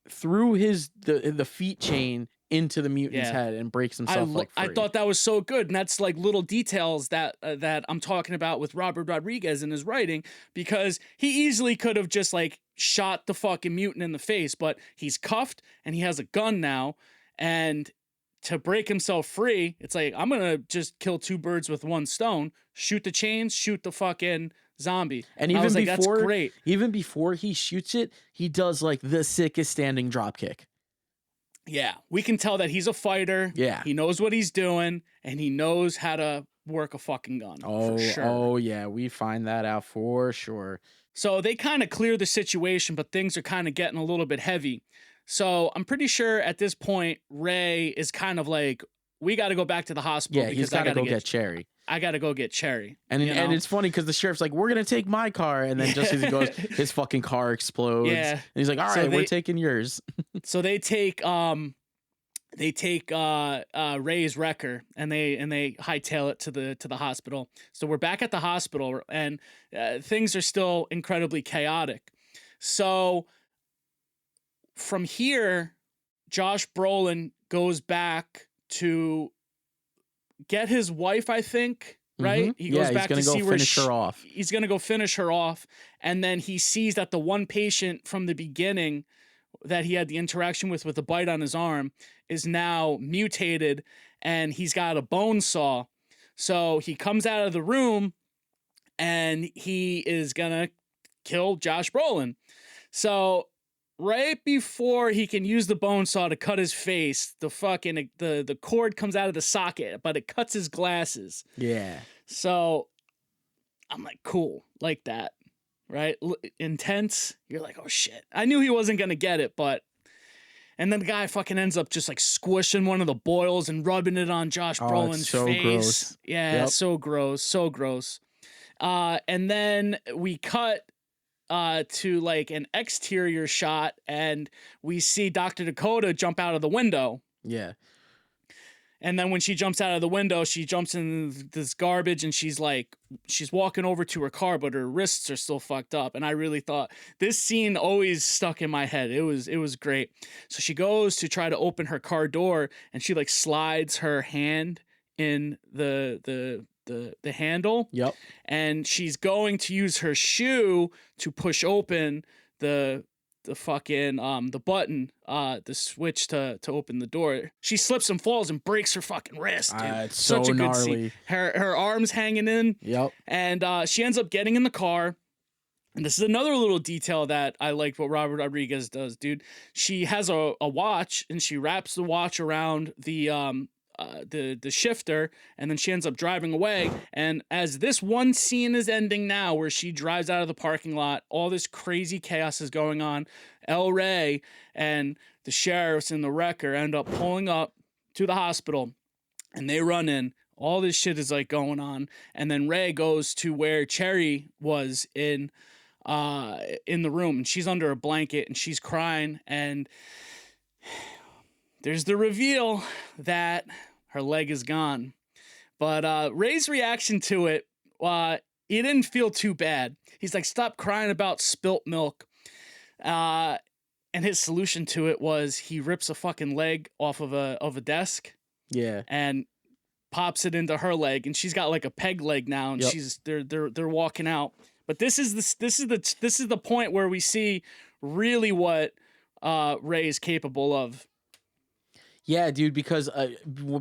D: through the feet chain into the mutant's head and breaks himself free.
E: I thought that was so good, and that's like little details that I'm talking about with Robert Rodriguez in his writing, because he easily could have just like shot the fucking mutant in the face, but he's cuffed and he has a gun now, and to break himself free, it's like, I'm gonna just kill two birds with one stone, shoot the chains, shoot the fucking zombie.
D: And even before, that's great. Even before he shoots it, he does like the sickest standing drop kick.
E: Yeah, we can tell that he's a fighter.
D: Yeah,
E: he knows what he's doing, and he knows how to work a fucking gun.
D: Oh,
E: for sure.
D: Oh yeah, we find that out for sure.
E: So they kind of clear the situation, but things are kind of getting a little bit heavy. So I'm pretty sure at this point, Ray is kind of like, we got to go back to the hospital.
D: Yeah, he's got to go get Cherry.
E: I got to go get Cherry.
D: And it's funny because the sheriff's like, we're going to take my car. And then just as he goes, his fucking car explodes. Yeah. And he's like, all right, we're taking yours.
E: So they take Ray's wrecker and they hightail it to the hospital. So we're back at the hospital, and things are still incredibly chaotic. So from here, Josh Brolin goes back to get his wife, I think, right?
D: Mm-hmm. He goes back to see where her off.
E: He's going to go finish her off. And then he sees that the one patient from the beginning that he had the interaction with the bite on his arm is now mutated, and he's got a bone saw. So he comes out of the room and he is going to kill Josh Brolin. So right before he can use the bone saw to cut his face, the fucking the cord comes out of the socket, but it cuts his glasses.
D: Yeah.
E: So I'm like, cool, like that, right? Intense. You're like, oh shit. I knew he wasn't gonna get it, but and then the guy fucking ends up just like squishing one of the boils and rubbing it on Josh Brolin's
D: so
E: face.
D: Gross.
E: Yeah, yep. So gross, so gross. And then we cut to like an exterior shot, and we see Dr. Dakota jump out of the window.
D: Yeah.
E: And then when she jumps out of the window, she jumps in this garbage, and she's walking over to her car, but her wrists are still fucked up. And I really thought this scene always stuck in my head. It was great. So she goes to try to open her car door, and she like slides her hand in the handle.
D: Yep.
E: And she's going to use her shoe to push open the fucking the button, the switch to open the door. She slips and falls and breaks her fucking wrist, dude.
D: It's such so
E: a good
D: gnarly.
E: scene. Her arms hanging in.
D: Yep.
E: And she ends up getting in the car. And this is another little detail that I liked what Robert Rodriguez does, dude. She has a watch, and she wraps the watch around the shifter, and then she ends up driving away. And as this one scene is ending now, where she drives out of the parking lot, all this crazy chaos is going on. Ray and the sheriffs and the wrecker end up pulling up to the hospital, and they run in. All this shit is like going on, and then Ray goes to where Cherry was in the room, and she's under a blanket and she's crying, and there's the reveal that her leg is gone. But Ray's reaction to it, he didn't feel too bad. He's like, stop crying about spilt milk. And his solution to it was he rips a fucking leg off of a desk.
D: Yeah.
E: And pops it into her leg, and she's got like a peg leg now, and they're walking out. But this is the point where we see really what Ray is capable of.
D: Yeah, dude, because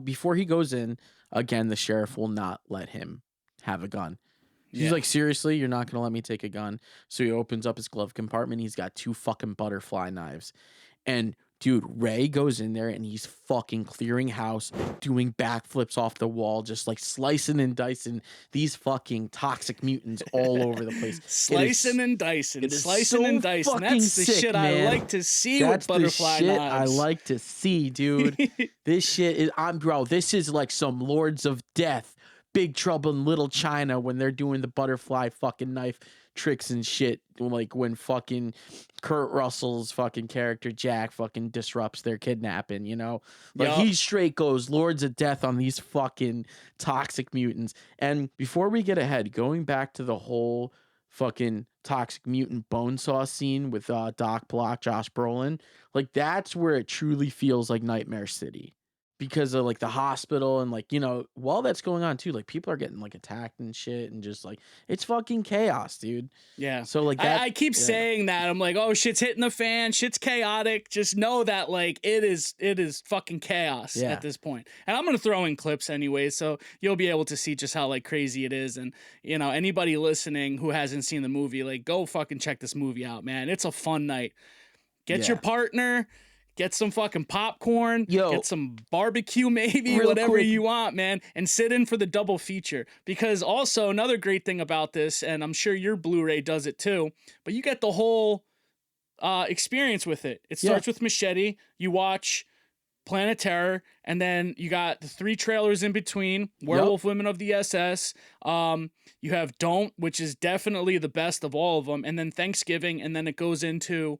D: before he goes in, again, the sheriff will not let him have a gun. He's like, seriously, you're not going to let me take a gun? So he opens up his glove compartment. He's got 2 fucking butterfly knives. And, dude, Ray goes in there, and he's fucking clearing house, doing backflips off the wall, just like slicing and dicing these fucking toxic mutants all over the place.
E: Slicing and dicing. That's the
D: sick,
E: shit
D: man.
E: I like to see.
D: That's
E: with butterfly
D: the shit
E: knives.
D: I like to see, dude. This shit is, this is like some Lords of Death, Big Trouble in Little China when they're doing the butterfly fucking knife tricks and shit. Like when fucking Kurt Russell's fucking character Jack fucking disrupts their kidnapping, you know? Like he straight goes Lords of Death on these fucking toxic mutants. And before we get ahead, going back to the whole fucking toxic mutant bonesaw scene with Doc Block, Josh Brolin, like that's where it truly feels like Nightmare City. Because of like the hospital and like, you know, while that's going on too, like people are getting like attacked and shit, and just like it's fucking chaos, dude.
E: Yeah.
D: So like that,
E: I keep saying that. I'm like, oh, shit's hitting the fan, shit's chaotic. Just know that like it is fucking chaos at this point. And I'm gonna throw in clips anyway, so you'll be able to see just how like crazy it is. And you know, anybody listening who hasn't seen the movie, like go fucking check this movie out, man. It's a fun night. Get your partner. Get some fucking popcorn, get some barbecue maybe, whatever you want, man, and sit in for the double feature. Because also another great thing about this, and I'm sure your Blu-ray does it too, but you get the whole experience with it. It starts with Machete, you watch Planet Terror, and then you got the 3 trailers in between, Werewolf Women of the SS, you have Don't, which is definitely the best of all of them, and then Thanksgiving, and then it goes into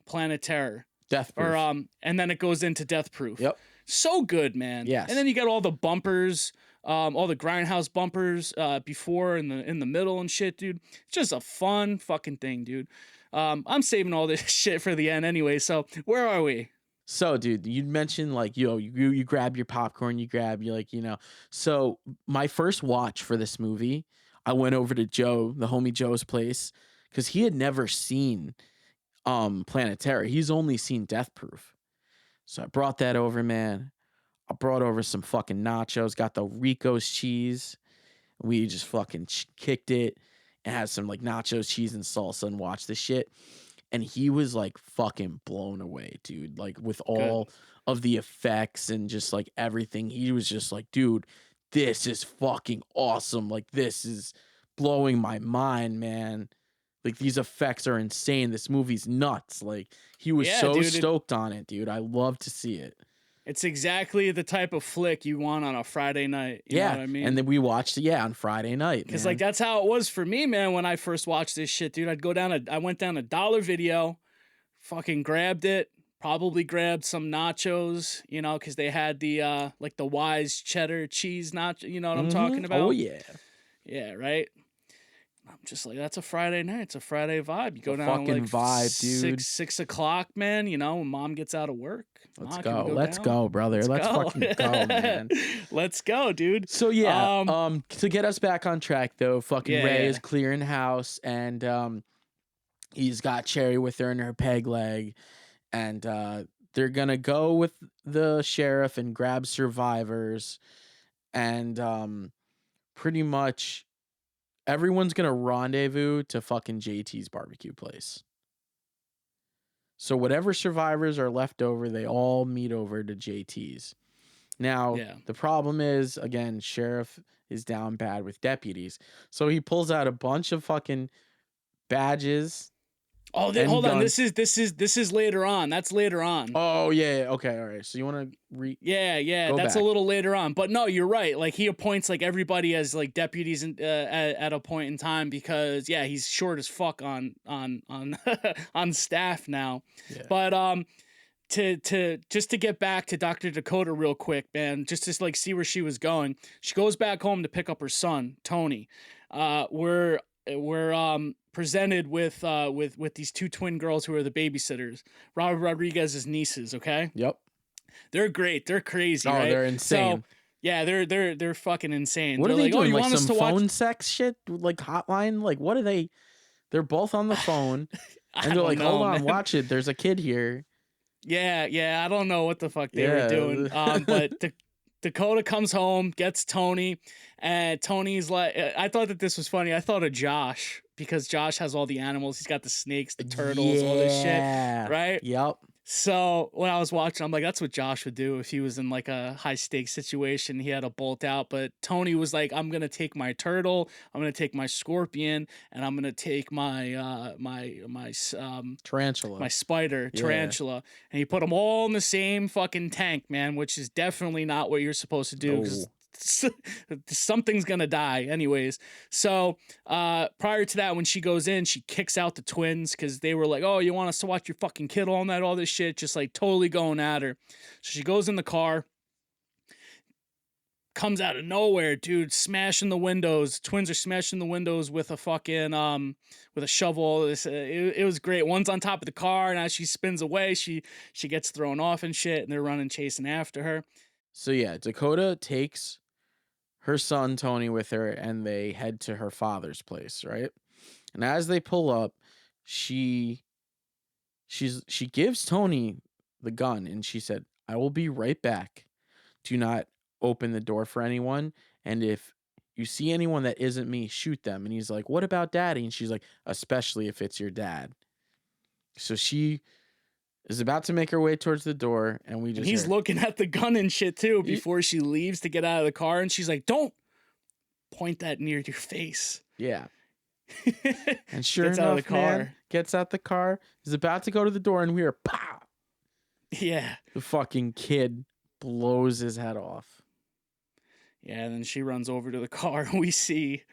E: Planet Terror.
D: Death Proof.
E: Or and then it goes into Death Proof.
D: Yep.
E: So good, man.
D: Yes.
E: And then you got all the bumpers, all the Grindhouse bumpers before in the middle and shit, dude. It's just a fun fucking thing, dude. I'm saving all this shit for the end anyway. So where are we?
D: So, dude, you mentioned like, you grab your popcorn, you like, you know. So my first watch for this movie, I went over to Joe, the homie Joe's place, because he had never seen Planet Terror. He's only seen Death Proof. So I brought that over, man. I brought over some fucking nachos, got the Rico's cheese. We just fucking kicked it and had some like nachos, cheese, and salsa and watched the shit. And he was like fucking blown away, dude. Like with all of the effects and just like everything. He was just like, dude, this is fucking awesome. Like this is blowing my mind, man. Like these effects are insane. This movie's nuts. Like he was stoked on it, dude. I love to see it.
E: It's exactly the type of flick you want on a Friday night. You know what I mean?
D: And then we watched it, on Friday night.
E: Because like that's how it was for me, man. When I first watched this shit, dude, I went down a dollar video, fucking grabbed it, probably grabbed some nachos, you know, because they had the like the Wise cheddar cheese nacho. You know what I'm talking about?
D: Oh yeah,
E: yeah, right. I'm just like, that's a Friday night. It's a Friday vibe. You go down
D: fucking
E: like
D: vibe, dude.
E: 6 o'clock, man. You know, when mom gets out of work.
D: Let's go. Let's go, brother. Let's fucking go, man.
E: Let's go, dude.
D: So yeah, to get us back on track though, fucking Wray is clearing house, and he's got Cherry with her in her peg leg, and they're gonna go with the sheriff and grab survivors, and pretty much everyone's gonna rendezvous to fucking JT's barbecue place. So whatever survivors are left over, they all meet over to JT's. Now, the problem is, again, sheriff is down bad with deputies. So he pulls out a bunch of fucking badges.
E: Oh, hold on. This is later on. That's later on.
D: Oh, yeah. Okay. All right. So you want to
E: Yeah. That's a little later on. But no, you're right. Like he appoints like everybody as like deputies at a point in time because he's short as fuck on on staff now. Yeah. But to just to get back to Dr. Dakota real quick, man, just to like see where she was going. She goes back home to pick up her son, Tony. We're presented with these two twin girls who are the babysitters, Robert Rodriguez's nieces. Okay.
D: Yep.
E: They're great. They're crazy.
D: Oh,
E: right?
D: They're insane.
E: So, yeah, they're fucking insane.
D: What
E: they're
D: are they
E: like,
D: doing?
E: you
D: Like
E: want us
D: some
E: to
D: phone
E: watch
D: sex shit, like hotline? Like what are they? They're both on the phone, and they're like, "Hold on,
E: man.
D: watch it. There's a kid here."
E: Yeah. I don't know what the fuck they were doing. But Dakota comes home, gets Tony, and Tony's like, I thought that this was funny. I thought of Josh because Josh has all the animals. He's got the snakes, the turtles, all this shit, right?
D: Yep.
E: So when I was watching, I'm like, that's what Josh would do if he was in like a high stakes situation. He had to bolt out, but Tony was like, I'm gonna take my turtle, I'm gonna take my scorpion, and I'm gonna take my my
D: tarantula,
E: my spider tarantula, and he put them all in the same fucking tank, man, which is definitely not what you're supposed to do. 'Cause something's gonna die anyways. So prior to that, when she goes in, she kicks out the twins because they were like, oh, you want us to watch your fucking kid all night, all this shit, just like totally going at her. So she goes in the car, comes out of nowhere, dude, smashing the windows. Twins are smashing the windows with a fucking with a shovel. It was great. One's on top of the car, and as she spins away, she gets thrown off and shit, and they're running chasing after her.
D: So yeah, Dakota takes her son Tony with her, and they head to her father's place, right? And as they pull up, she gives Tony the gun, and she said, "I will be right back. Do not open the door for anyone, and if you see anyone that isn't me, shoot them." And he's like, "What about Daddy?" And she's like, "Especially if it's your dad." So she is about to make her way towards the door, and we just
E: he's looking at the gun and shit too before she leaves to get out of the car, and she's like, "Don't point that near your face."
D: Yeah. And sure enough, man gets out the car, is about to go to the door, and we hear pow.
E: Yeah.
D: The fucking kid blows his head off.
E: Yeah, and then she runs over to the car, and we see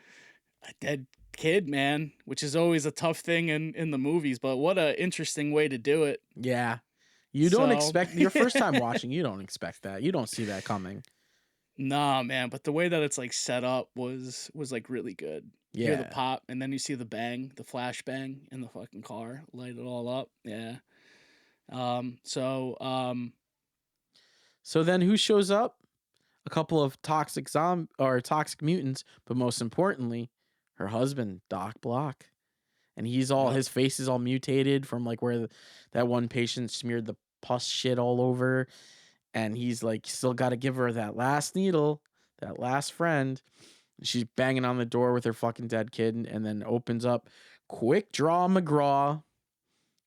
E: a dead kid, man, which is always a tough thing in the movies, but what a interesting way to do it.
D: Yeah. You don't expect your first time watching, you don't expect that. You don't see that coming.
E: Nah, man, but the way that it's like set up was like really good. You hear the pop, and then you see the bang, the flash bang in the fucking car, light it all up. Yeah. So
D: then who shows up? A couple of toxic mutants, but most importantly, her husband, Doc Block. And his face is all mutated from like where that one patient smeared the pus shit all over. And he's like, still got to give her that last needle, that last friend. She's banging on the door with her fucking dead kid, and then opens up. Quick Draw McGraw,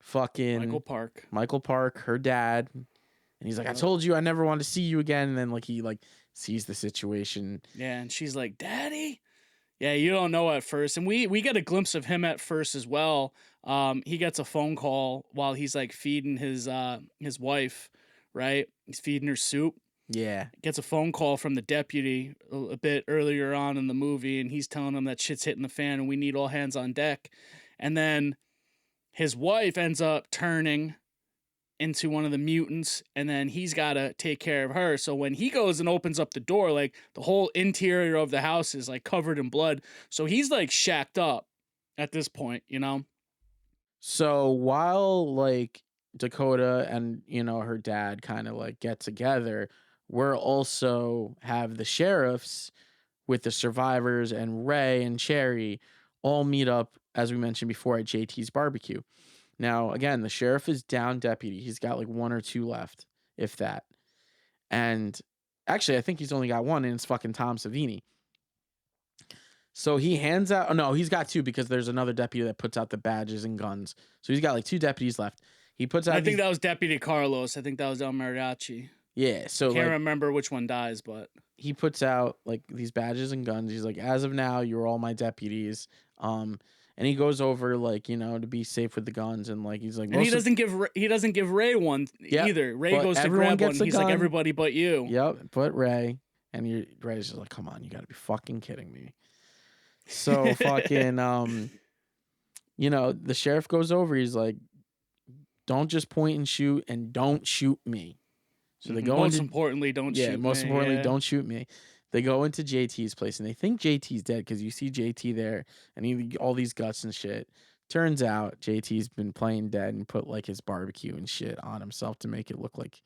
D: fucking Michael Park, her dad. And he's like, I told you I never wanted to see you again. And then like he like sees the situation.
E: Yeah, and she's like, Daddy? Yeah, you don't know at first. And we get a glimpse of him at first as well. He gets a phone call while he's like feeding his wife, right? He's feeding her soup.
D: Yeah.
E: Gets a phone call from the deputy a bit earlier on in the movie, and he's telling him that shit's hitting the fan and we need all hands on deck. And then his wife ends up turning into one of the mutants, and then he's got to take care of her. So when he goes and opens up the door, like the whole interior of the house is like covered in blood. So he's like shacked up at this point, you know?
D: So while like Dakota and, you know, her dad kind of like get together, we're also have the sheriffs with the survivors and Wray and Cherry all meet up, as we mentioned before, at JT's barbecue. Now, again, the sheriff is down deputy. He's got like 1 or 2 left, if that. And actually, I think he's only got 1, and it's fucking Tom Savini. So he hands out, oh no, he's got 2 because there's another deputy that puts out the badges and guns. So he's got like 2 deputies left. He puts out
E: I think that was Deputy Carlos. I think that was El Mariachi.
D: Yeah, so
E: Can't
D: like,
E: remember which one dies, but
D: he puts out like these badges and guns. He's like, as of now, you're all my deputies. And he goes over like, you know, to be safe with the guns, and like he's like,
E: and he doesn't give Ray one either. Ray goes to grab one. He's like, everybody but you.
D: Yep, but Ray, and Ray's just like, come on, you got to be fucking kidding me. So fucking you know, the sheriff goes over. He's like, don't just point and shoot, and don't shoot me. So they go
E: most importantly, don't shoot me.
D: Most importantly, don't shoot me. They go into JT's place, and they think JT's dead because you see JT there, and all these guts and shit. Turns out JT's been playing dead and put like his barbecue and shit on himself to make it look like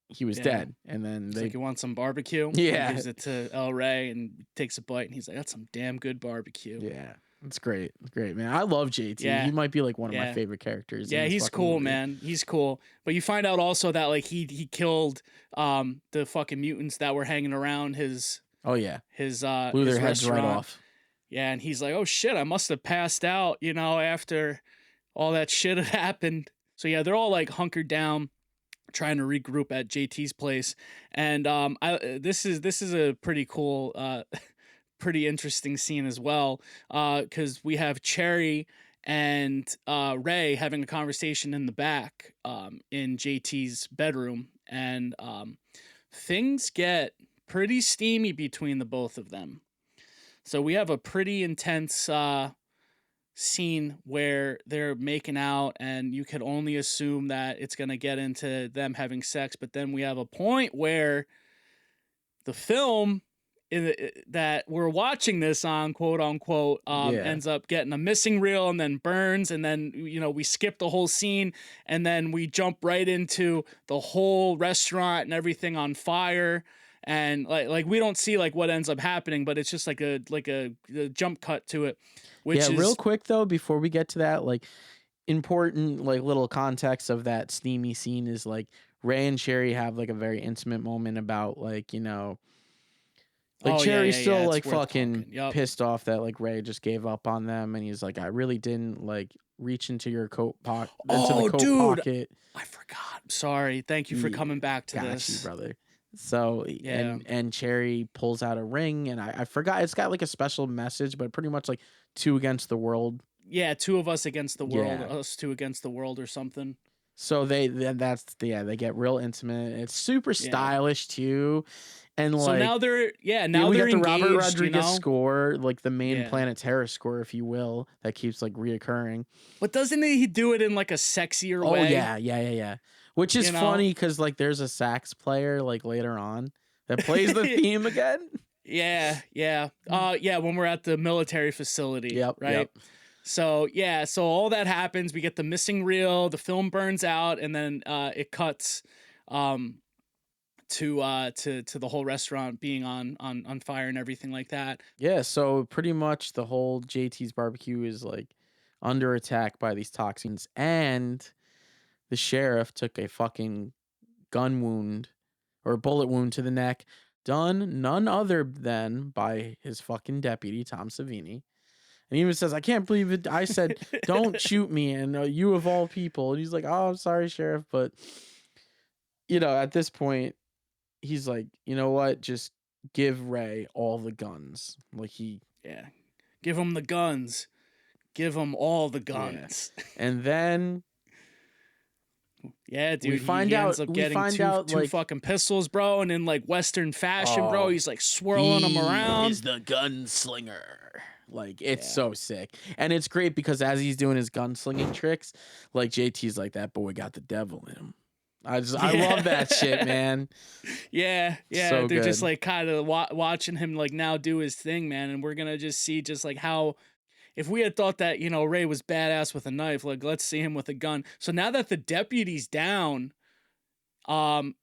D: he was dead. And then
E: he's like, you want some barbecue?
D: Yeah.
E: He gives it to El Rey and takes a bite, and he's like, that's some damn good barbecue.
D: Yeah. It's great. It's great, man. I love JT.
E: Yeah.
D: He might be like one of my favorite characters.
E: Yeah, he's cool, movie. Man. He's cool. But you find out also that like he killed the fucking mutants that were hanging around his
D: blew their heads right off.
E: Yeah, and he's like, oh shit, I must have passed out, you know, after all that shit had happened. So yeah, they're all like hunkered down, trying to regroup at JT's place. And this is a pretty cool pretty interesting scene as well, because we have Cherry and Ray having a conversation in the back in JT's bedroom, and things get pretty steamy between the both of them. So we have a pretty intense scene where they're making out, and you could only assume that it's going to get into them having sex, but then we have a point where the film that we're watching this on, quote unquote, ends up getting a missing reel and then burns, and then, you know, we skip the whole scene, and then we jump right into the whole restaurant and everything on fire, and like we don't see like what ends up happening, but it's just like a jump cut to it. Which is
D: real quick though, before we get to that, like important like little context of that steamy scene is like Ray and Cherry have like a very intimate moment about like, you know, like Cherry's still like fucking pissed off that like Ray just gave up on them, and he's like, I really didn't like reach into your coat pocket. Pocket.
E: I forgot. Sorry. Thank you for coming back to this,
D: you, brother. So and Cherry pulls out a ring, and I forgot, it's got like a special message, but pretty much like 2 against the world.
E: Yeah, 2 of us against the world, us 2 against the world or something.
D: So they get real intimate. It's super stylish too. And like,
E: so now they're
D: we
E: they're
D: got the
E: engaged,
D: Robert Rodriguez
E: you know?
D: score, like the main Planet Terror score, if you will, that keeps like reoccurring.
E: But doesn't he do it in like a sexier way?
D: Oh yeah. Which is funny because like there's a sax player like later on that plays the theme again.
E: Yeah. When we're at the military facility.
D: Yep.
E: Right.
D: Yep.
E: So so all that happens. We get the missing reel. The film burns out, and then it cuts to the whole restaurant being on fire and everything like that.
D: Yeah. So pretty much the whole JT's barbecue is like under attack by these toxins, and the sheriff took a fucking gun wound or bullet wound to the neck, done none other than by his fucking deputy, Tom Savini. And he even says, I can't believe it. I said, don't shoot me. And you of all people. And he's like, oh, I'm sorry, Sheriff. But, you know, at this point, he's like, you know what? Just give Ray all the guns. Like
E: give him the guns. Give him all the guns.
D: Yeah. And then
E: Yeah, dude.
D: We find
E: he
D: out.
E: ends up
D: We
E: getting
D: find
E: two
D: out like
E: fucking pistols, bro, and in like Western fashion, bro. He's like swirling them
D: he
E: around.
D: is the gunslinger. Like it's
E: Yeah.
D: so sick, and it's great because as he's doing his gunslinging tricks, like JT's like that boy got the devil in him. I love that shit, man.
E: Yeah,
D: So
E: they're just
D: good.
E: like kind of watching him like now do his thing, man, and we're gonna just see just like how. If we had thought that, Ray was badass with a knife, like let's see him with a gun. So now that the deputy's down,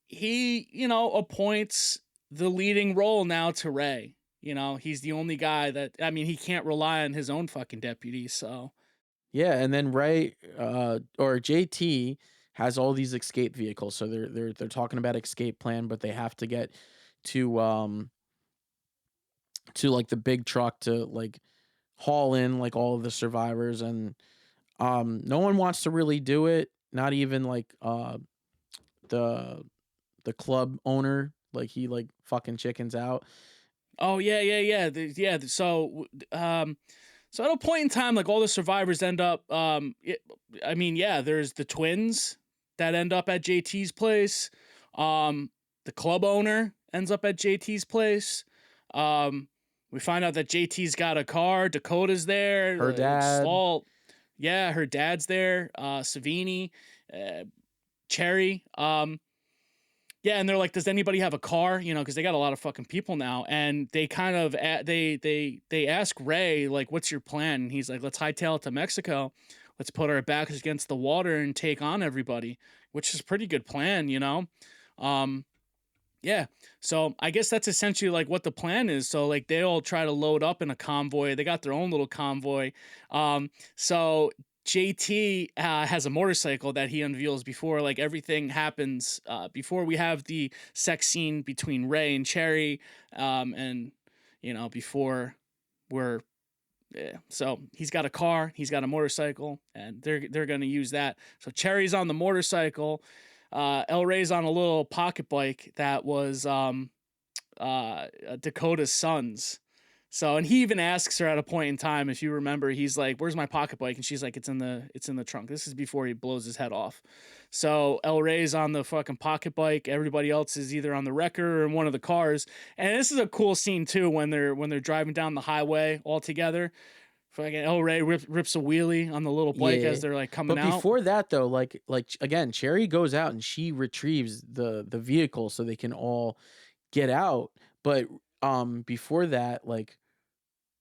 E: he, appoints the leading role now to Wray. He's the only guy that, he can't rely on his own fucking deputy. So
D: Yeah, and then Wray or JT has all these escape vehicles. So they're talking about escape plan, but they have to get to like the big truck to like haul in like all of the survivors, and no one wants to really do it, not even like the club owner, like he like fucking chickens out.
E: oh yeah. So so at a point in time, like all the survivors end up there's the twins that end up at JT's place. The club owner ends up at JT's place. We find out that JT's got a car. Dakota's there.
D: Her
E: It's
D: dad.
E: her dad's there. Savini, Cherry. And they're like, does anybody have a car? Because they got a lot of fucking people now. And they kind of, they ask Wray, like, what's your plan? And he's like, let's hightail it to Mexico. Let's put our backs against the water and take on everybody, which is a pretty good plan, So I guess that's essentially like what the plan is. So like they all try to load up in a convoy. They got their own little convoy. So JT has a motorcycle that he unveils before like everything happens, before we have the sex scene between Wray and Cherry, and before we're so he's got a car, he's got a motorcycle, and they're gonna use that. So Cherry's on the motorcycle, El Ray's on a little pocket bike that was Dakota's son's. So, and he even asks her at a point in time, if you remember, he's like, where's my pocket bike? And she's like, it's in the trunk. This is before he blows his head off. So El Ray's on the fucking pocket bike. Everybody else is either on the wrecker or in one of the cars. And this is a cool scene too, when they're driving down the highway all together. Fucking El Wray rips a wheelie on the little bike as they're like coming out.
D: But before that though, like again, Cherry goes out and she retrieves the vehicle so they can all get out. But before that, like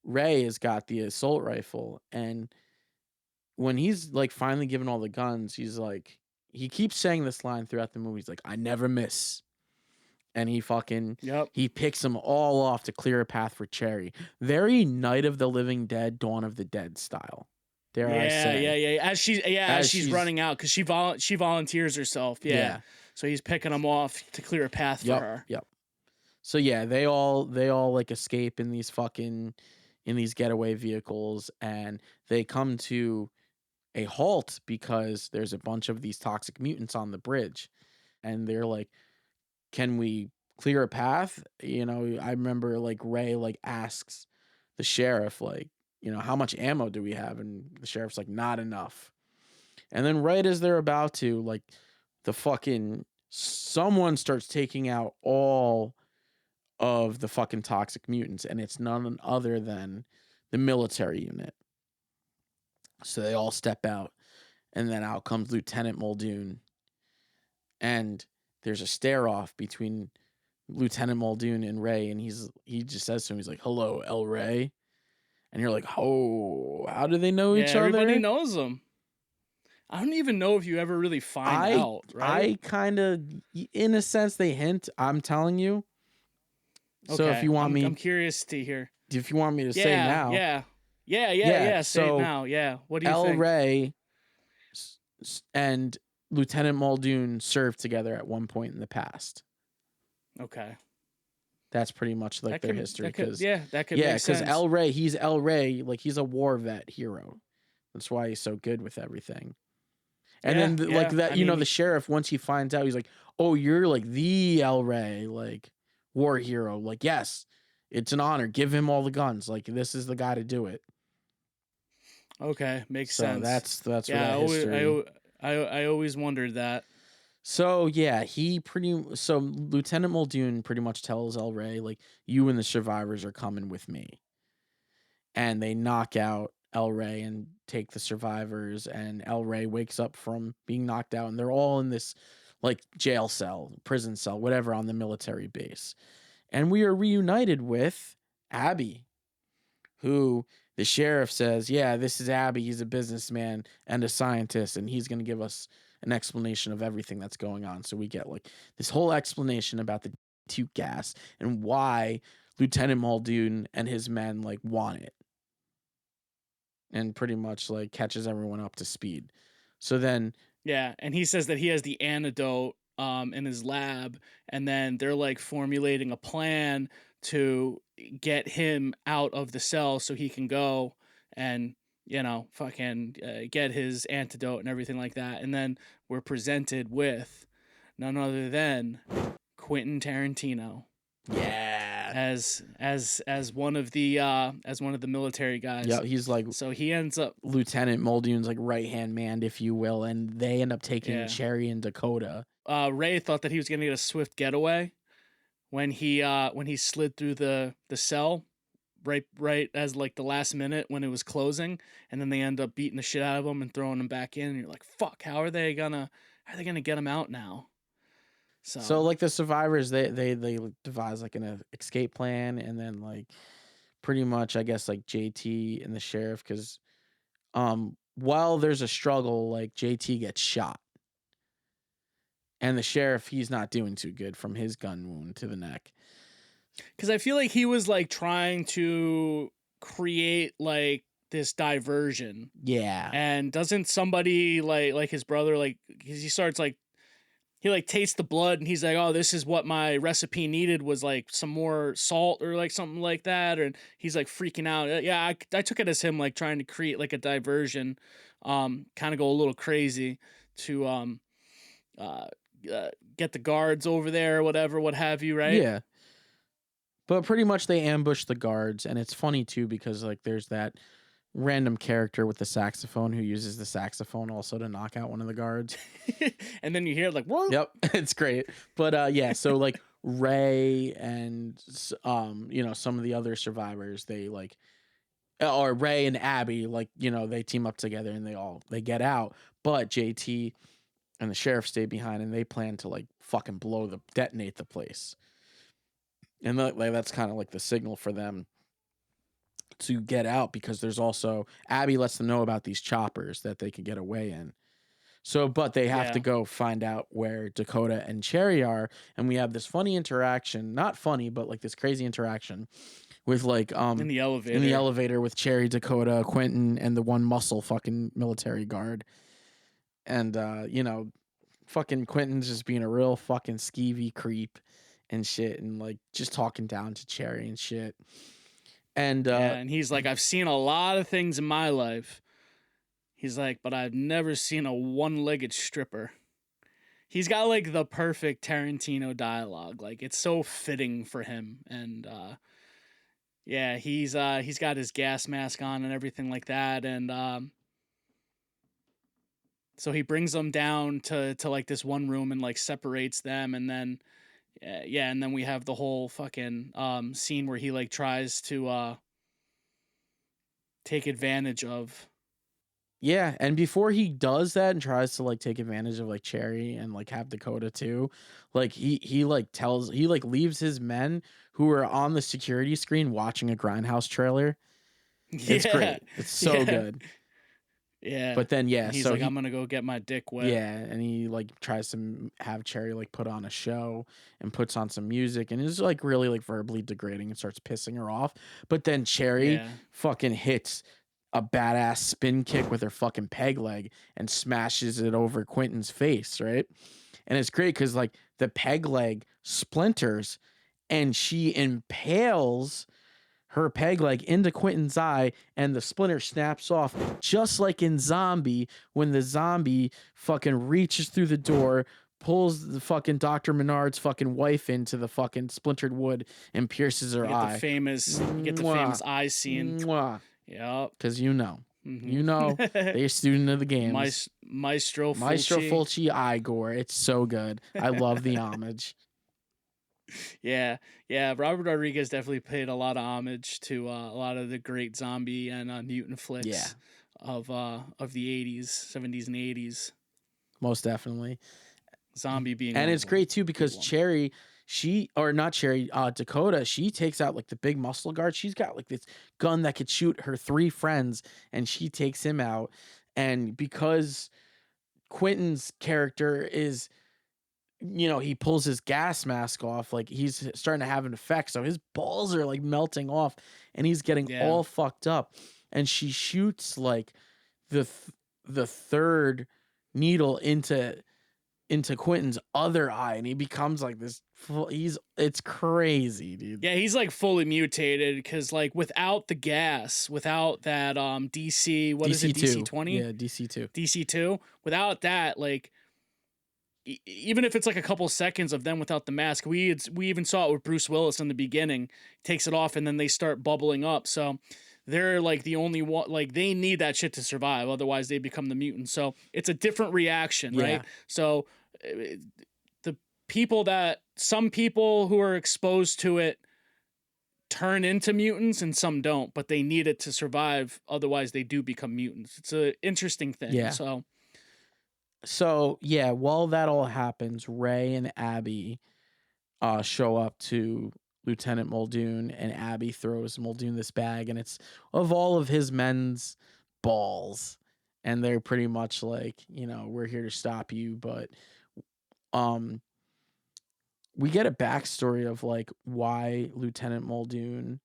D: Wray has got the assault rifle, and when he's like finally given all the guns, he's like, he keeps saying this line throughout the movie. He's like, I never miss. And he fucking, he picks them all off to clear a path for Cherry. Very Night of the Living Dead, Dawn of the Dead style. Dare I say.
E: As she's running out, because she volunteers herself. Yeah. So he's picking them off to clear a path for her.
D: Yep. So yeah, they all like escape in these getaway vehicles, and they come to a halt because there's a bunch of these toxic mutants on the bridge, and they're like, can we clear a path? I remember like Wray like asks the sheriff like, how much ammo do we have? And the sheriff's like, not enough. And then right as they're about to, like, the fucking someone starts taking out all of the fucking toxic mutants, and it's none other than the military unit. So they all step out, and then out comes Lieutenant Muldoon, and there's a stare off between Lieutenant Muldoon and Wray, and he just says to him, he's like, hello, El Wray. And you're like, oh, how do they know each other?
E: Everybody knows them. I don't even know if you ever really find out, right?
D: I kind of, in a sense, they hint. I'm telling you.
E: Okay.
D: So if you want
E: I'm curious to hear.
D: If you want me to say now.
E: Yeah. Say it now. Yeah. What do you think?
D: El Wray and Lieutenant Muldoon served together at one point in the past.
E: Okay.
D: That's pretty much like their history.
E: That could make sense.
D: Because El Wray, he's El Wray, like he's a war vet hero. That's why he's so good with everything. And then like that, the sheriff, once he finds out, he's like, oh, you're like the El Wray, like war hero. Like, yes, it's an honor. Give him all the guns. Like, this is the guy to do it.
E: Okay, makes sense.
D: That's where that history.
E: I always wondered that.
D: So yeah, so Lieutenant Muldoon pretty much tells El Rey, like, you and the survivors are coming with me. And they knock out El Rey and take the survivors, and El Rey wakes up from being knocked out, and they're all in this like jail cell, prison cell, whatever, on the military base. And we are reunited with Abby, who the sheriff says, yeah, this is Abby. He's a businessman and a scientist, and he's going to give us an explanation of everything that's going on. So we get like this whole explanation about the T2 gas and why Lieutenant Muldoon and his men like want it, and pretty much like catches everyone up to speed. So then,
E: yeah, and he says that he has the antidote in his lab, and then they're like formulating a plan to get him out of the cell so he can go and, you know, fucking get his antidote and everything like that. And then we're presented with none other than Quentin Tarantino.
D: yeah,
E: as one of the military guys.
D: yeah, he's like,
E: so he ends up
D: Lieutenant Muldoon's like right hand man, if you will, and they end up taking Cherry and Dakota.
E: Wray thought that he was gonna get a swift getaway when he slid through the cell right as like the last minute when it was closing, and then they end up beating the shit out of him and throwing him back in, and you're like, fuck, how are they gonna get him out now?
D: So like the survivors, they devise like an escape plan, and then like pretty much I guess like JT and the sheriff, because while there's a struggle, like JT gets shot, and the sheriff, he's not doing too good from his gun wound to the neck.
E: Because I feel like he was like trying to create like this diversion.
D: Yeah.
E: And doesn't somebody like his brother, like, he starts like, he like tastes the blood and he's like, oh, this is what my recipe needed, was like some more salt or like something like that. And he's like freaking out. Yeah, I took it as him like trying to create like a diversion, kind of go a little crazy to get the guards over there or whatever, what have you, right?
D: Yeah. But pretty much they ambush the guards, and it's funny too because like there's that random character with the saxophone who uses the saxophone also to knock out one of the guards.
E: And then you hear like, whoa.
D: Yep, it's great. But yeah, so like Wray and you know, some of the other survivors, they like, or Wray and Abby, like, you know, they team up together and they get out, but JT and the sheriff stay behind, and they plan to like fucking detonate the place. And that's kind of like the signal for them to get out, because there's also, Abby lets them know about these choppers that they can get away in. So, but they have to go find out where Dakota and Cherry are. And we have this funny interaction, not funny, but like this crazy interaction with like,
E: in the elevator
D: with Cherry, Dakota, Quentin, and the one muscle fucking military guard. And, you know, fucking Quentin's just being a real fucking skeevy creep and shit, and like just talking down to Cherry and shit. And
E: and he's like, I've seen a lot of things in my life. He's like, but I've never seen a one-legged stripper. He's got like the perfect Tarantino dialogue. Like, it's so fitting for him. And yeah, he's got his gas mask on and everything like that. And so he brings them down to like this one room and like separates them, and then and then we have the whole fucking scene where he like tries to take advantage of.
D: Yeah, and before he does that and tries to like take advantage of like Cherry and like have Dakota too, like he leaves his men who are on the security screen watching a Grindhouse trailer. It's great. It's so good.
E: Yeah.
D: But then
E: he's like, I'm gonna go get my dick wet.
D: Yeah, and he like tries to have Cherry like put on a show and puts on some music, and is like really like verbally degrading and starts pissing her off. But then Cherry fucking hits a badass spin kick with her fucking peg leg and smashes it over Quentin's face, right? And it's great because like the peg leg splinters and she impales her peg leg into Quentin's eye, and the splinter snaps off, just like in Zombie, when the zombie fucking reaches through the door, pulls the fucking Dr. Menard's fucking wife into the fucking splintered wood and pierces her eye.
E: You get the famous eye scene.
D: Mwah.
E: Yep.
D: Because you know. You know, they're a student of the games.
E: Maestro
D: Maestro
E: Fulci.
D: Fulci, Igor. It's so good. I love the homage.
E: Yeah, Robert Rodriguez definitely paid a lot of homage to a lot of the great zombie and mutant flicks of the 80s, 70s, and 80s.
D: Most definitely.
E: Zombie being
D: and
E: one
D: it's
E: of
D: great
E: them.
D: too because Cherry, Dakota, she takes out like the big muscle guard. She's got like this gun that could shoot her 3 friends, and she takes him out. And because Quentin's character is, he pulls his gas mask off, like he's starting to have an effect, so his balls are like melting off, and he's getting all fucked up. And she shoots like the third needle into Quentin's other eye, and he becomes like this. It's crazy, dude.
E: Yeah, he's like fully mutated because like without the gas, without that DC, what is it, DC-20?
D: Yeah, DC-2.
E: DC-2. Without that, like even if it's like a couple seconds of them without the mask, we even saw it with Bruce Willis in the beginning. He takes it off and then they start bubbling up. So they're like the only one, like they need that shit to survive. Otherwise they become the mutant. So it's a different reaction, right? So some people who are exposed to it turn into mutants and some don't, but they need it to survive. Otherwise they do become mutants. It's an interesting thing.
D: Yeah. So yeah, while that all happens, Wray and Abby show up to Lieutenant Muldoon, and Abby throws Muldoon this bag, and it's of all of his men's balls, and they're pretty much like, we're here to stop you. But we get a backstory of like why Lieutenant Muldoon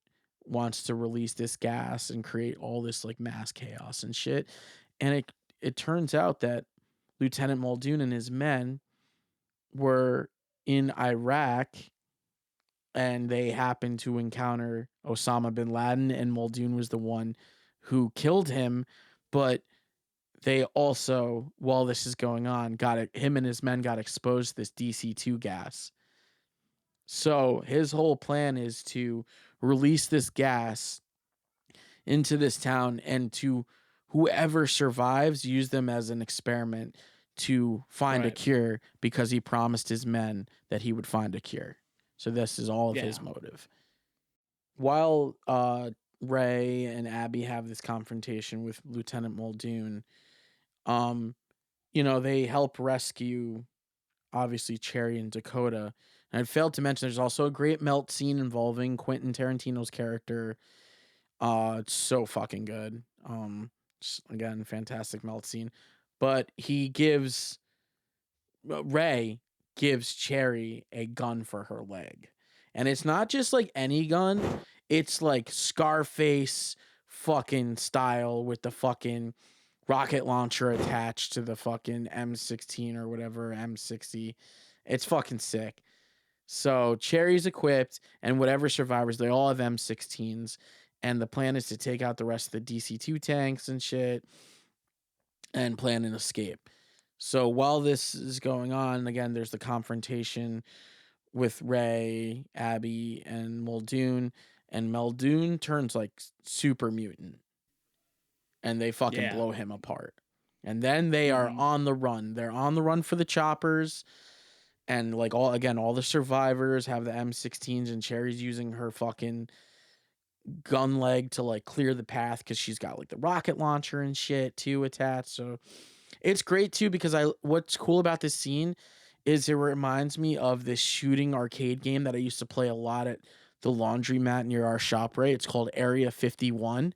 D: wants to release this gas and create all this like mass chaos and shit. And it turns out that Lieutenant Muldoon and his men were in Iraq, and they happened to encounter Osama bin Laden, and Muldoon was the one who killed him. But they also, while this is going on, him and his men got exposed to this DC-2 gas. So his whole plan is to release this gas into this town, and to whoever survives, use them as an experiment to find a cure, because he promised his men that he would find a cure. So this is all of his motive. While Wray and Abby have this confrontation with Lieutenant Muldoon, they help rescue, obviously, Cherry and Dakota. And I failed to mention there's also a great melt scene involving Quentin Tarantino's character. It's so fucking good. Again, fantastic melt scene. But Wray gives Cherry a gun for her leg. And it's not just like any gun. It's like Scarface fucking style with the fucking rocket launcher attached to the fucking M16 or whatever, M60. It's fucking sick. So Cherry's equipped, and whatever survivors, they all have M16s. And the plan is to take out the rest of the DC-2 tanks and shit, and plan an escape. So while this is going on, again, there's the confrontation with Wray, Abby, and Muldoon. And Muldoon turns like super mutant, and they fucking blow him apart. And then they are on the run. They're on the run for the choppers. And like all the survivors have the M16s, and Cherry's using her fucking gun leg to like clear the path, because she's got like the rocket launcher and shit too attached. So it's great too, because what's cool about this scene is it reminds me of this shooting arcade game that I used to play a lot at the laundromat near our shop, right? It's called Area 51.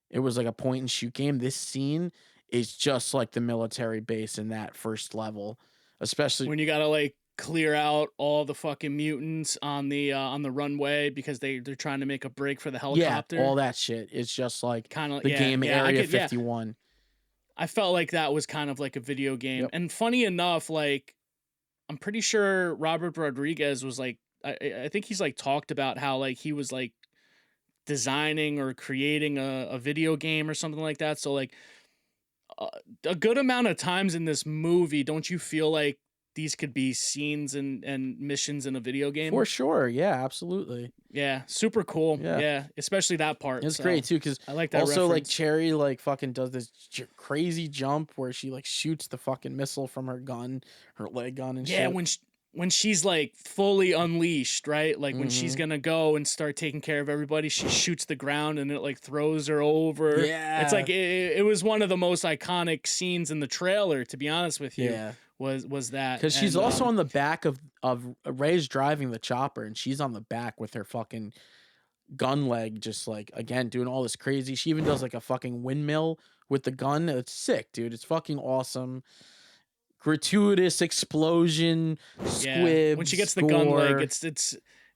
D: It was like a point and shoot game. This scene is just like the military base in that first level, especially
E: when you gotta like clear out all the fucking mutants on the runway because they're trying to make a break for the helicopter.
D: Yeah, all that shit. It's just like
E: kind of
D: the game Area 51.
E: I felt like that was kind of like a video game. Yep. And funny enough, like I'm pretty sure Robert Rodriguez was like, I think he's like talked about how like he was like designing or creating a video game or something like that. So like a good amount of times in this movie, don't you feel like these could be scenes and missions in a video game.
D: For sure. Yeah, absolutely.
E: Yeah, super cool.
D: Yeah.
E: Yeah, especially that part.
D: It's
E: so
D: great too, because
E: I like that
D: also like
E: reference.
D: Cherry like fucking does this crazy jump where she like shoots the fucking missile from her gun, her leg gun and
E: Yeah,
D: shit.
E: when she's like fully unleashed, right? Like when she's
D: Mhm.
E: gonna go and start taking care of everybody, she shoots the ground and it like throws her over.
D: Yeah.
E: It's like it was one of the most iconic scenes in the trailer, to be honest with you.
D: Yeah.
E: Was that
D: Because she's
E: And,
D: also on the back of Ray's driving the chopper, and she's on the back with her fucking gun leg, just like again doing all this crazy. She even does like a fucking windmill with the gun. It's sick, dude. It's fucking awesome. Gratuitous explosion, squib.
E: when she gets the gun leg,
D: gore.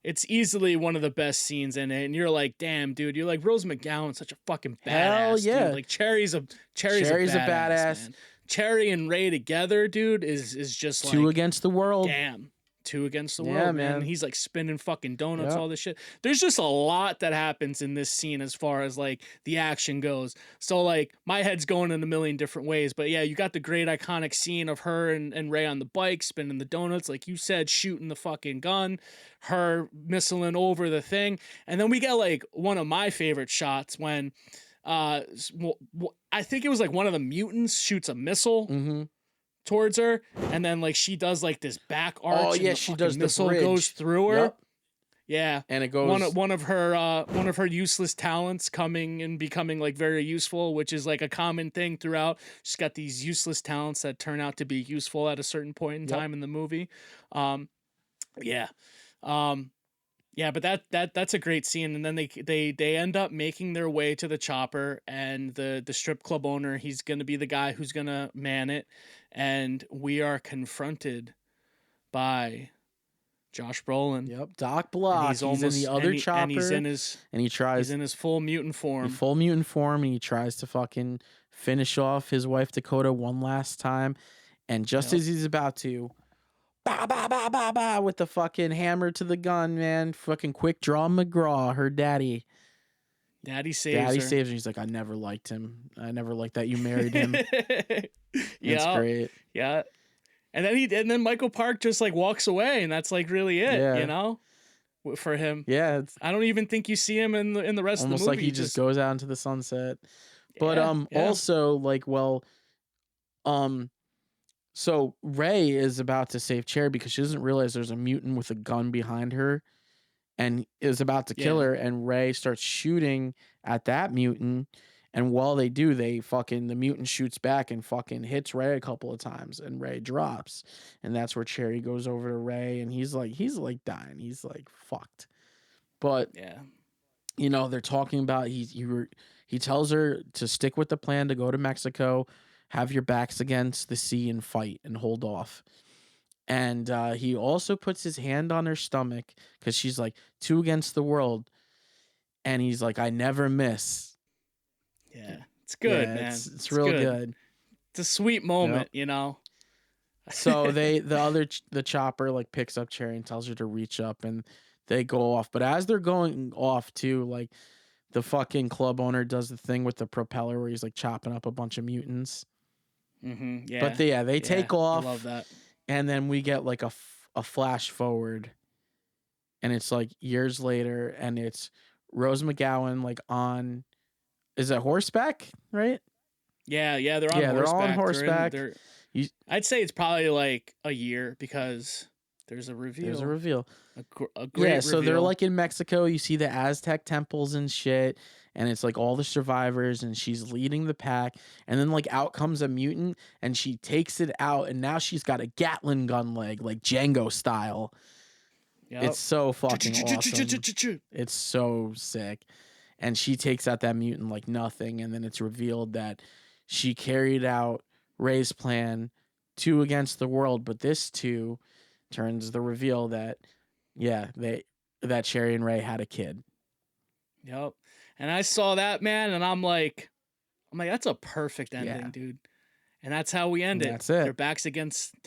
E: it's easily one of the best scenes in it, and you're like, damn, dude, you're like Rose McGowan's such a fucking badass.
D: Hell yeah.
E: Dude. Like Cherry's a badass. Man. Cherry and Ray together, dude, is just like
D: Two against the world.
E: damn. Two against the
D: Yeah,
E: world, man.
D: man.
E: He's like spinning fucking donuts,
D: Yep.
E: all this shit. There's just a lot that happens in this scene as far as like the action goes. So like my head's going in a million different ways. But yeah, you got the great iconic scene of her and Ray on the bike spinning the donuts, like you said, shooting the fucking gun, her missiling over the thing. And then we get like one of my favorite shots when I think it was like one of the mutants shoots a missile
D: Mm-hmm.
E: towards her, and then like she does like this back arch.
D: Oh
E: and
D: yeah,
E: the
D: she
E: fucking
D: does the
E: missile
D: bridge.
E: goes through her.
D: Yep.
E: Yeah,
D: And it goes
E: one of her useless talents coming and becoming like very useful, which is like a common thing throughout. She's got these useless talents that turn out to be useful at a certain point in time in the movie. Yeah. Yeah, but that's a great scene, and then they end up making their way to the chopper, and the strip club owner, he's gonna be the guy who's gonna man it, and we are confronted by Josh Brolin.
D: Yep, Doc Block.
E: And
D: He's in the other chopper,
E: and he's in his full mutant form.
D: full mutant form, and he tries to fucking finish off his wife Dakota one last time, and just as he's about to, bah, bah, bah, bah, bah, with the fucking hammer to the gun, man, fucking Quick Draw McGraw, her daddy.
E: Daddy saves
D: Daddy
E: her.
D: saves her. He's like, I never liked him. I never liked that you married him.
E: Yeah,
D: That's great.
E: Yeah. And then Michael Park just like walks away, and that's like really it,
D: Yeah.
E: you know, for him.
D: Yeah, it's
E: I don't even think you see him in the rest of the
D: almost
E: movie.
D: like he just goes out into the sunset. But
E: Yeah.
D: also like so Ray is about to save Cherry because she doesn't realize there's a mutant with a gun behind her and is about to kill her, and Ray starts shooting at that mutant, and while they do, the mutant shoots back and fucking hits Ray a couple of times, and Ray drops. And that's where Cherry goes over to Ray, and he's like dying. He's like fucked. But
E: yeah.
D: you know, they're talking about he tells her to stick with the plan to go to Mexico, have your backs against the sea and fight and hold off. And he also puts his hand on her stomach because she's like, two against the world. And he's like, I never miss.
E: Yeah. It's good,
D: Yeah,
E: man.
D: It's real good.
E: It's a sweet moment, you know.
D: So the chopper like picks up Cherry and tells her to reach up, and they go off. But as they're going off too, like the fucking club owner does the thing with the propeller where he's like chopping up a bunch of mutants.
E: Mm-hmm. Yeah.
D: But they take off.
E: I love that.
D: And then we get like a flash forward, and it's like years later, and it's Rose McGowan like on, is it horseback, right?
E: Yeah, they're on horseback.
D: They're all on horseback.
E: I'd say it's probably like a year because there's a reveal.
D: There's a reveal.
E: A great
D: so they're
E: reveal.
D: like in Mexico. You see the Aztec temples and shit, and it's like all the survivors, and she's leading the pack. And then like out comes a mutant, and she takes it out, and now she's got a Gatling gun leg, like Django style.
E: Yep.
D: It's so fucking awesome. It's so sick. And she takes out that mutant like nothing, and then it's revealed that she carried out Ray's plan, 2 against the world, but this 2 turns the reveal that that Cherry and Ray had a kid.
E: Yep. And I saw that, man, and I'm like that's a perfect ending, dude. And that's how we end it.
D: That's it.
E: Their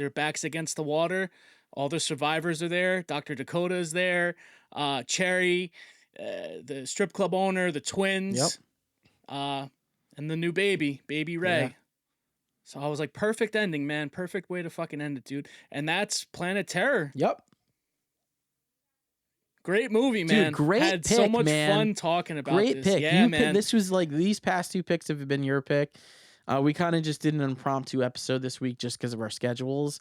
E: backs against the water. All the survivors are there. Dr. Dakota is there. Cherry, the strip club owner, the twins.
D: Yep.
E: And the new baby Ray. So I was like, perfect ending, man. Perfect way to fucking end it, dude. And that's Planet Terror.
D: Yep.
E: Great movie,
D: Dude,
E: man.
D: great
E: Had
D: pick,
E: so much
D: man.
E: fun talking about
D: Great
E: this.
D: pick.
E: Yeah,
D: You
E: man.
D: This was like, these past 2 picks have been your pick. We kind of just did an impromptu episode this week just because of our schedules.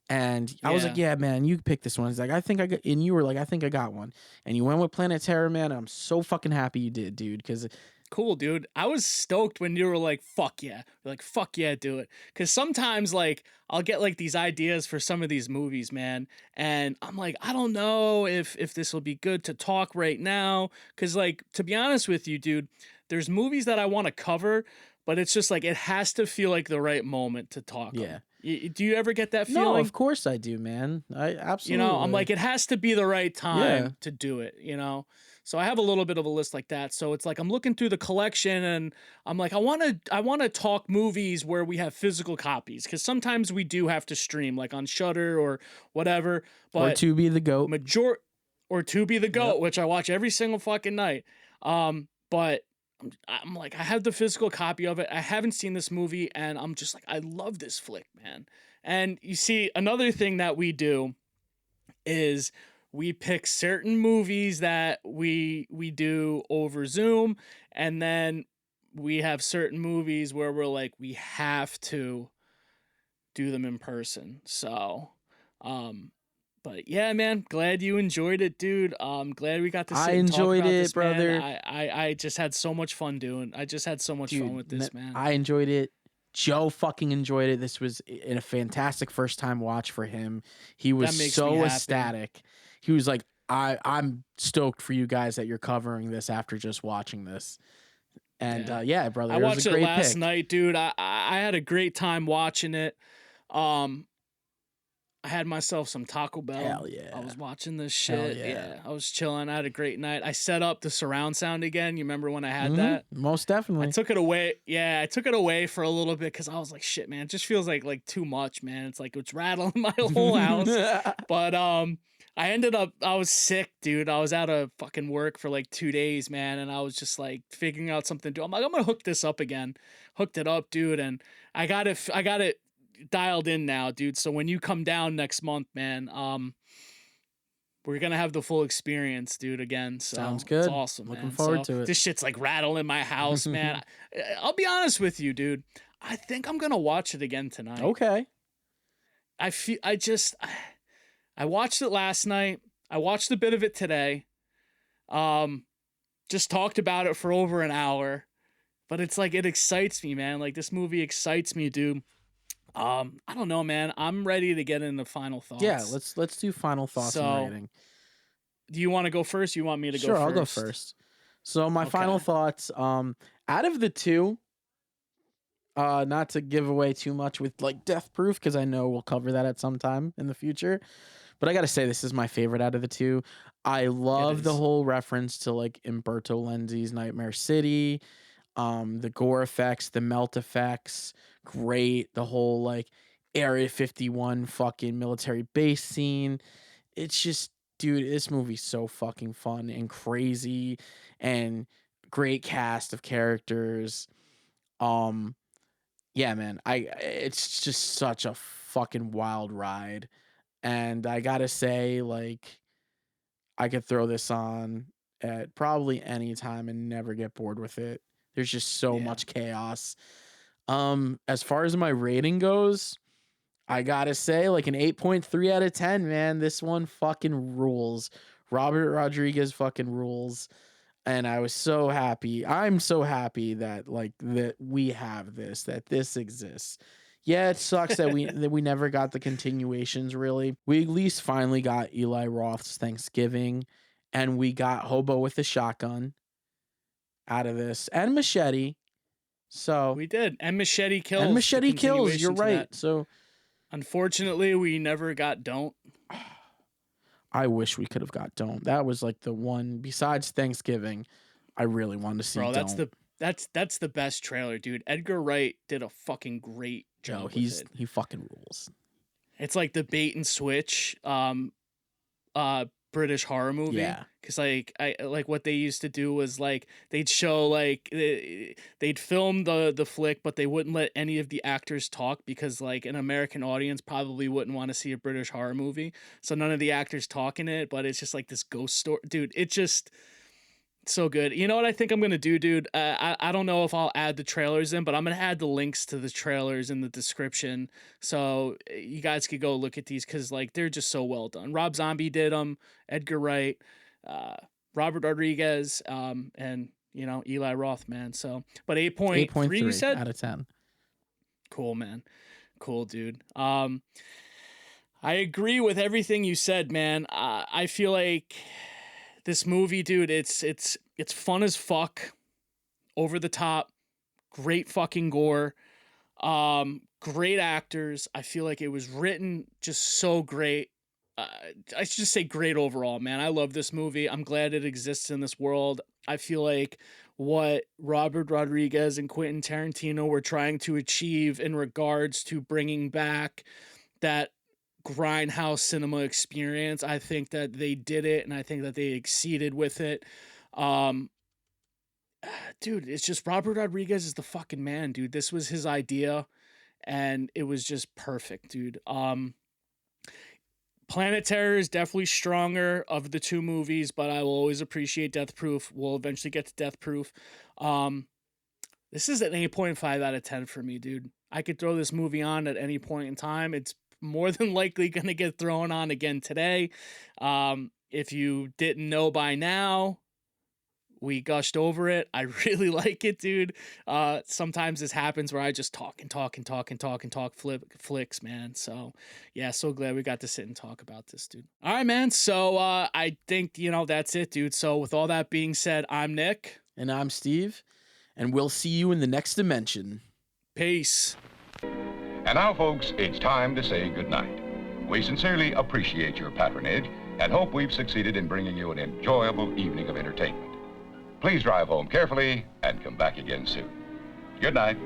D: And I was like, yeah, man, you picked this one. He's like, I think I got, and you were like, I think I got one. And you went with Planet Terror, man. I'm so fucking happy you did, dude. Because
E: cool, dude. I was stoked when you were like, fuck yeah. You're like, fuck yeah, do it. Because sometimes, like, I'll get, like, these ideas for some of these movies, man. And I'm like, I don't know if this will be good to talk right now. Because, like, to be honest with you, dude, there's movies that I want to cover, but it's just, like, it has to feel like the right moment to talk.
D: yeah.
E: Do you ever get that feeling?
D: No, of course I do, man. I absolutely.
E: You know, I'm like, it has to be the right time
D: Yeah.
E: to do it, you know? So I have a little bit of a list like that. So it's like I'm looking through the collection and I'm like, I want to talk movies where we have physical copies, because sometimes we do have to stream, like on Shudder or whatever. But
D: or To Be the Goat.
E: Or To Be the Goat,
D: Yep.
E: which I watch every single fucking night. But I'm like, I have the physical copy of it. I haven't seen this movie, and I'm just like, I love this flick, man. And you see, another thing that we do is we pick certain movies that we do over Zoom, and then we have certain movies where we're like, we have to do them in person. So, but yeah, man, glad you enjoyed it, dude. Glad we got to sit
D: I
E: and talk
D: enjoyed
E: about
D: it,
E: this, man.
D: brother.
E: I just had so much fun I just had so much fun with this, man.
D: I enjoyed it. Joe fucking enjoyed it. This was a fantastic first time watch for him. He was
E: That makes me
D: so
E: happy.
D: ecstatic. He was like, I'm stoked for you guys that you're covering this after just watching this. And yeah, brother,
E: I
D: it was
E: watched
D: a
E: it
D: great
E: last
D: pick.
E: night, dude. I had a great time watching it. I had myself some Taco Bell.
D: Hell yeah.
E: I was watching this
D: Hell
E: shit.
D: yeah.
E: I was chilling. I had a great night. I set up the surround sound again. You remember when I had that?
D: Most definitely.
E: I took it away. Yeah, I took it away for a little bit because I was like, shit, man, it just feels like too much, man. It's like it's rattling my whole house. But I was sick, dude. I was out of fucking work for like 2 days, man, and I was just like figuring out something to do. I'm like, I'm gonna hook this up again. Hooked it up, dude, and I got it dialed in now, dude. So when you come down next month, man, we're gonna have the full experience, dude, again. So
D: Sounds good.
E: It's awesome.
D: Looking
E: man.
D: forward
E: So
D: to it.
E: This shit's like rattling my house, man. I'll be honest with you, dude. I think I'm gonna watch it again tonight.
D: Okay.
E: I watched it last night. I watched a bit of it today. Just talked about it for over an hour. But it's like, it excites me, man. Like, this movie excites me, dude. I don't know, man. I'm ready to get into final thoughts.
D: Yeah, let's do final thoughts and rating.
E: Do you want to go first? You want me to go
D: Sure,
E: first?
D: I'll go first. So my final thoughts, out of the two, not to give away too much with like Death Proof, because I know we'll cover that at some time in the future. But I gotta say, this is my favorite out of the two. I love the whole reference to like Umberto Lenzi's Nightmare City, the gore effects, the melt effects, great. The whole like Area 51 fucking military base scene. It's just, dude, this movie's so fucking fun and crazy, and great cast of characters. Yeah, man, it's just such a fucking wild ride. And I gotta say, like, I could throw this on at probably any time and never get bored with it. There's just so much chaos. As far as my rating goes, I gotta say, like, an 8.3 out of 10, man. This one fucking rules. Robert Rodriguez fucking rules. And I was so happy. I'm so happy that, like, that we have this, that this exists. Yeah, it sucks that we never got the continuations, really. We at least finally got Eli Roth's Thanksgiving, and we got Hobo with a Shotgun out of this, and Machete. So
E: we did, and Machete Kills.
D: And Machete Kills, you're right. So
E: unfortunately, we never got Don't.
D: I wish we could have got Don't. That was like the one, besides Thanksgiving, I really wanted to see.
E: Bro,
D: Don't.
E: that's the best trailer, dude. Edgar Wright did a fucking great job.
D: No,
E: with it.
D: He fucking rules.
E: It's like the bait and switch British horror movie.
D: Yeah.
E: Cause like I like what they used to do was like they'd show like they'd film the flick, but they wouldn't let any of the actors talk because like an American audience probably wouldn't want to see a British horror movie. So none of the actors talk in it, but it's just like this ghost story, dude. It just so good. You know what I think I'm gonna do, dude? I don't know if I'll add the trailers in, but I'm gonna add the links to the trailers in the description so you guys could go look at these because like they're just so well done. Rob Zombie did them, Edgar Wright, Robert Rodriguez, and you know Eli Roth, man. So, but 8.3 you said
D: out of 10.
E: Cool, man. Cool, dude. I agree with everything you said, man. I feel like this movie, dude, it's fun as fuck, over the top, great fucking gore, great actors. I feel like it was written just so great. I should just say great overall, man. I love this movie. I'm glad it exists in this world. I feel like what Robert Rodriguez and Quentin Tarantino were trying to achieve in regards to bringing back that Grindhouse cinema experience, I think that they did it, and I think that they exceeded with it. Dude, it's just Robert Rodriguez is the fucking man, dude. This was his idea, and it was just perfect, dude. Planet Terror is definitely stronger of the two movies, but I will always appreciate Death Proof. We'll eventually get to Death Proof. This is an 8.5 out of 10 for me, dude. I could throw this movie on at any point in time. It's more than likely going to get thrown on again today. If you didn't know by now, we gushed over it. I really like it, dude. Sometimes this happens where I just talk flicks, man. So yeah, so glad we got to sit and talk about this, dude. All right, man. So I think, you know, that's it, dude. So with all that being said, I'm Nick.
D: And I'm Steve. And we'll see you in the next dimension.
E: Peace.
J: And now, folks, it's time to say goodnight. We sincerely appreciate your patronage and hope we've succeeded in bringing you an enjoyable evening of entertainment. Please drive home carefully and come back again soon. Good night.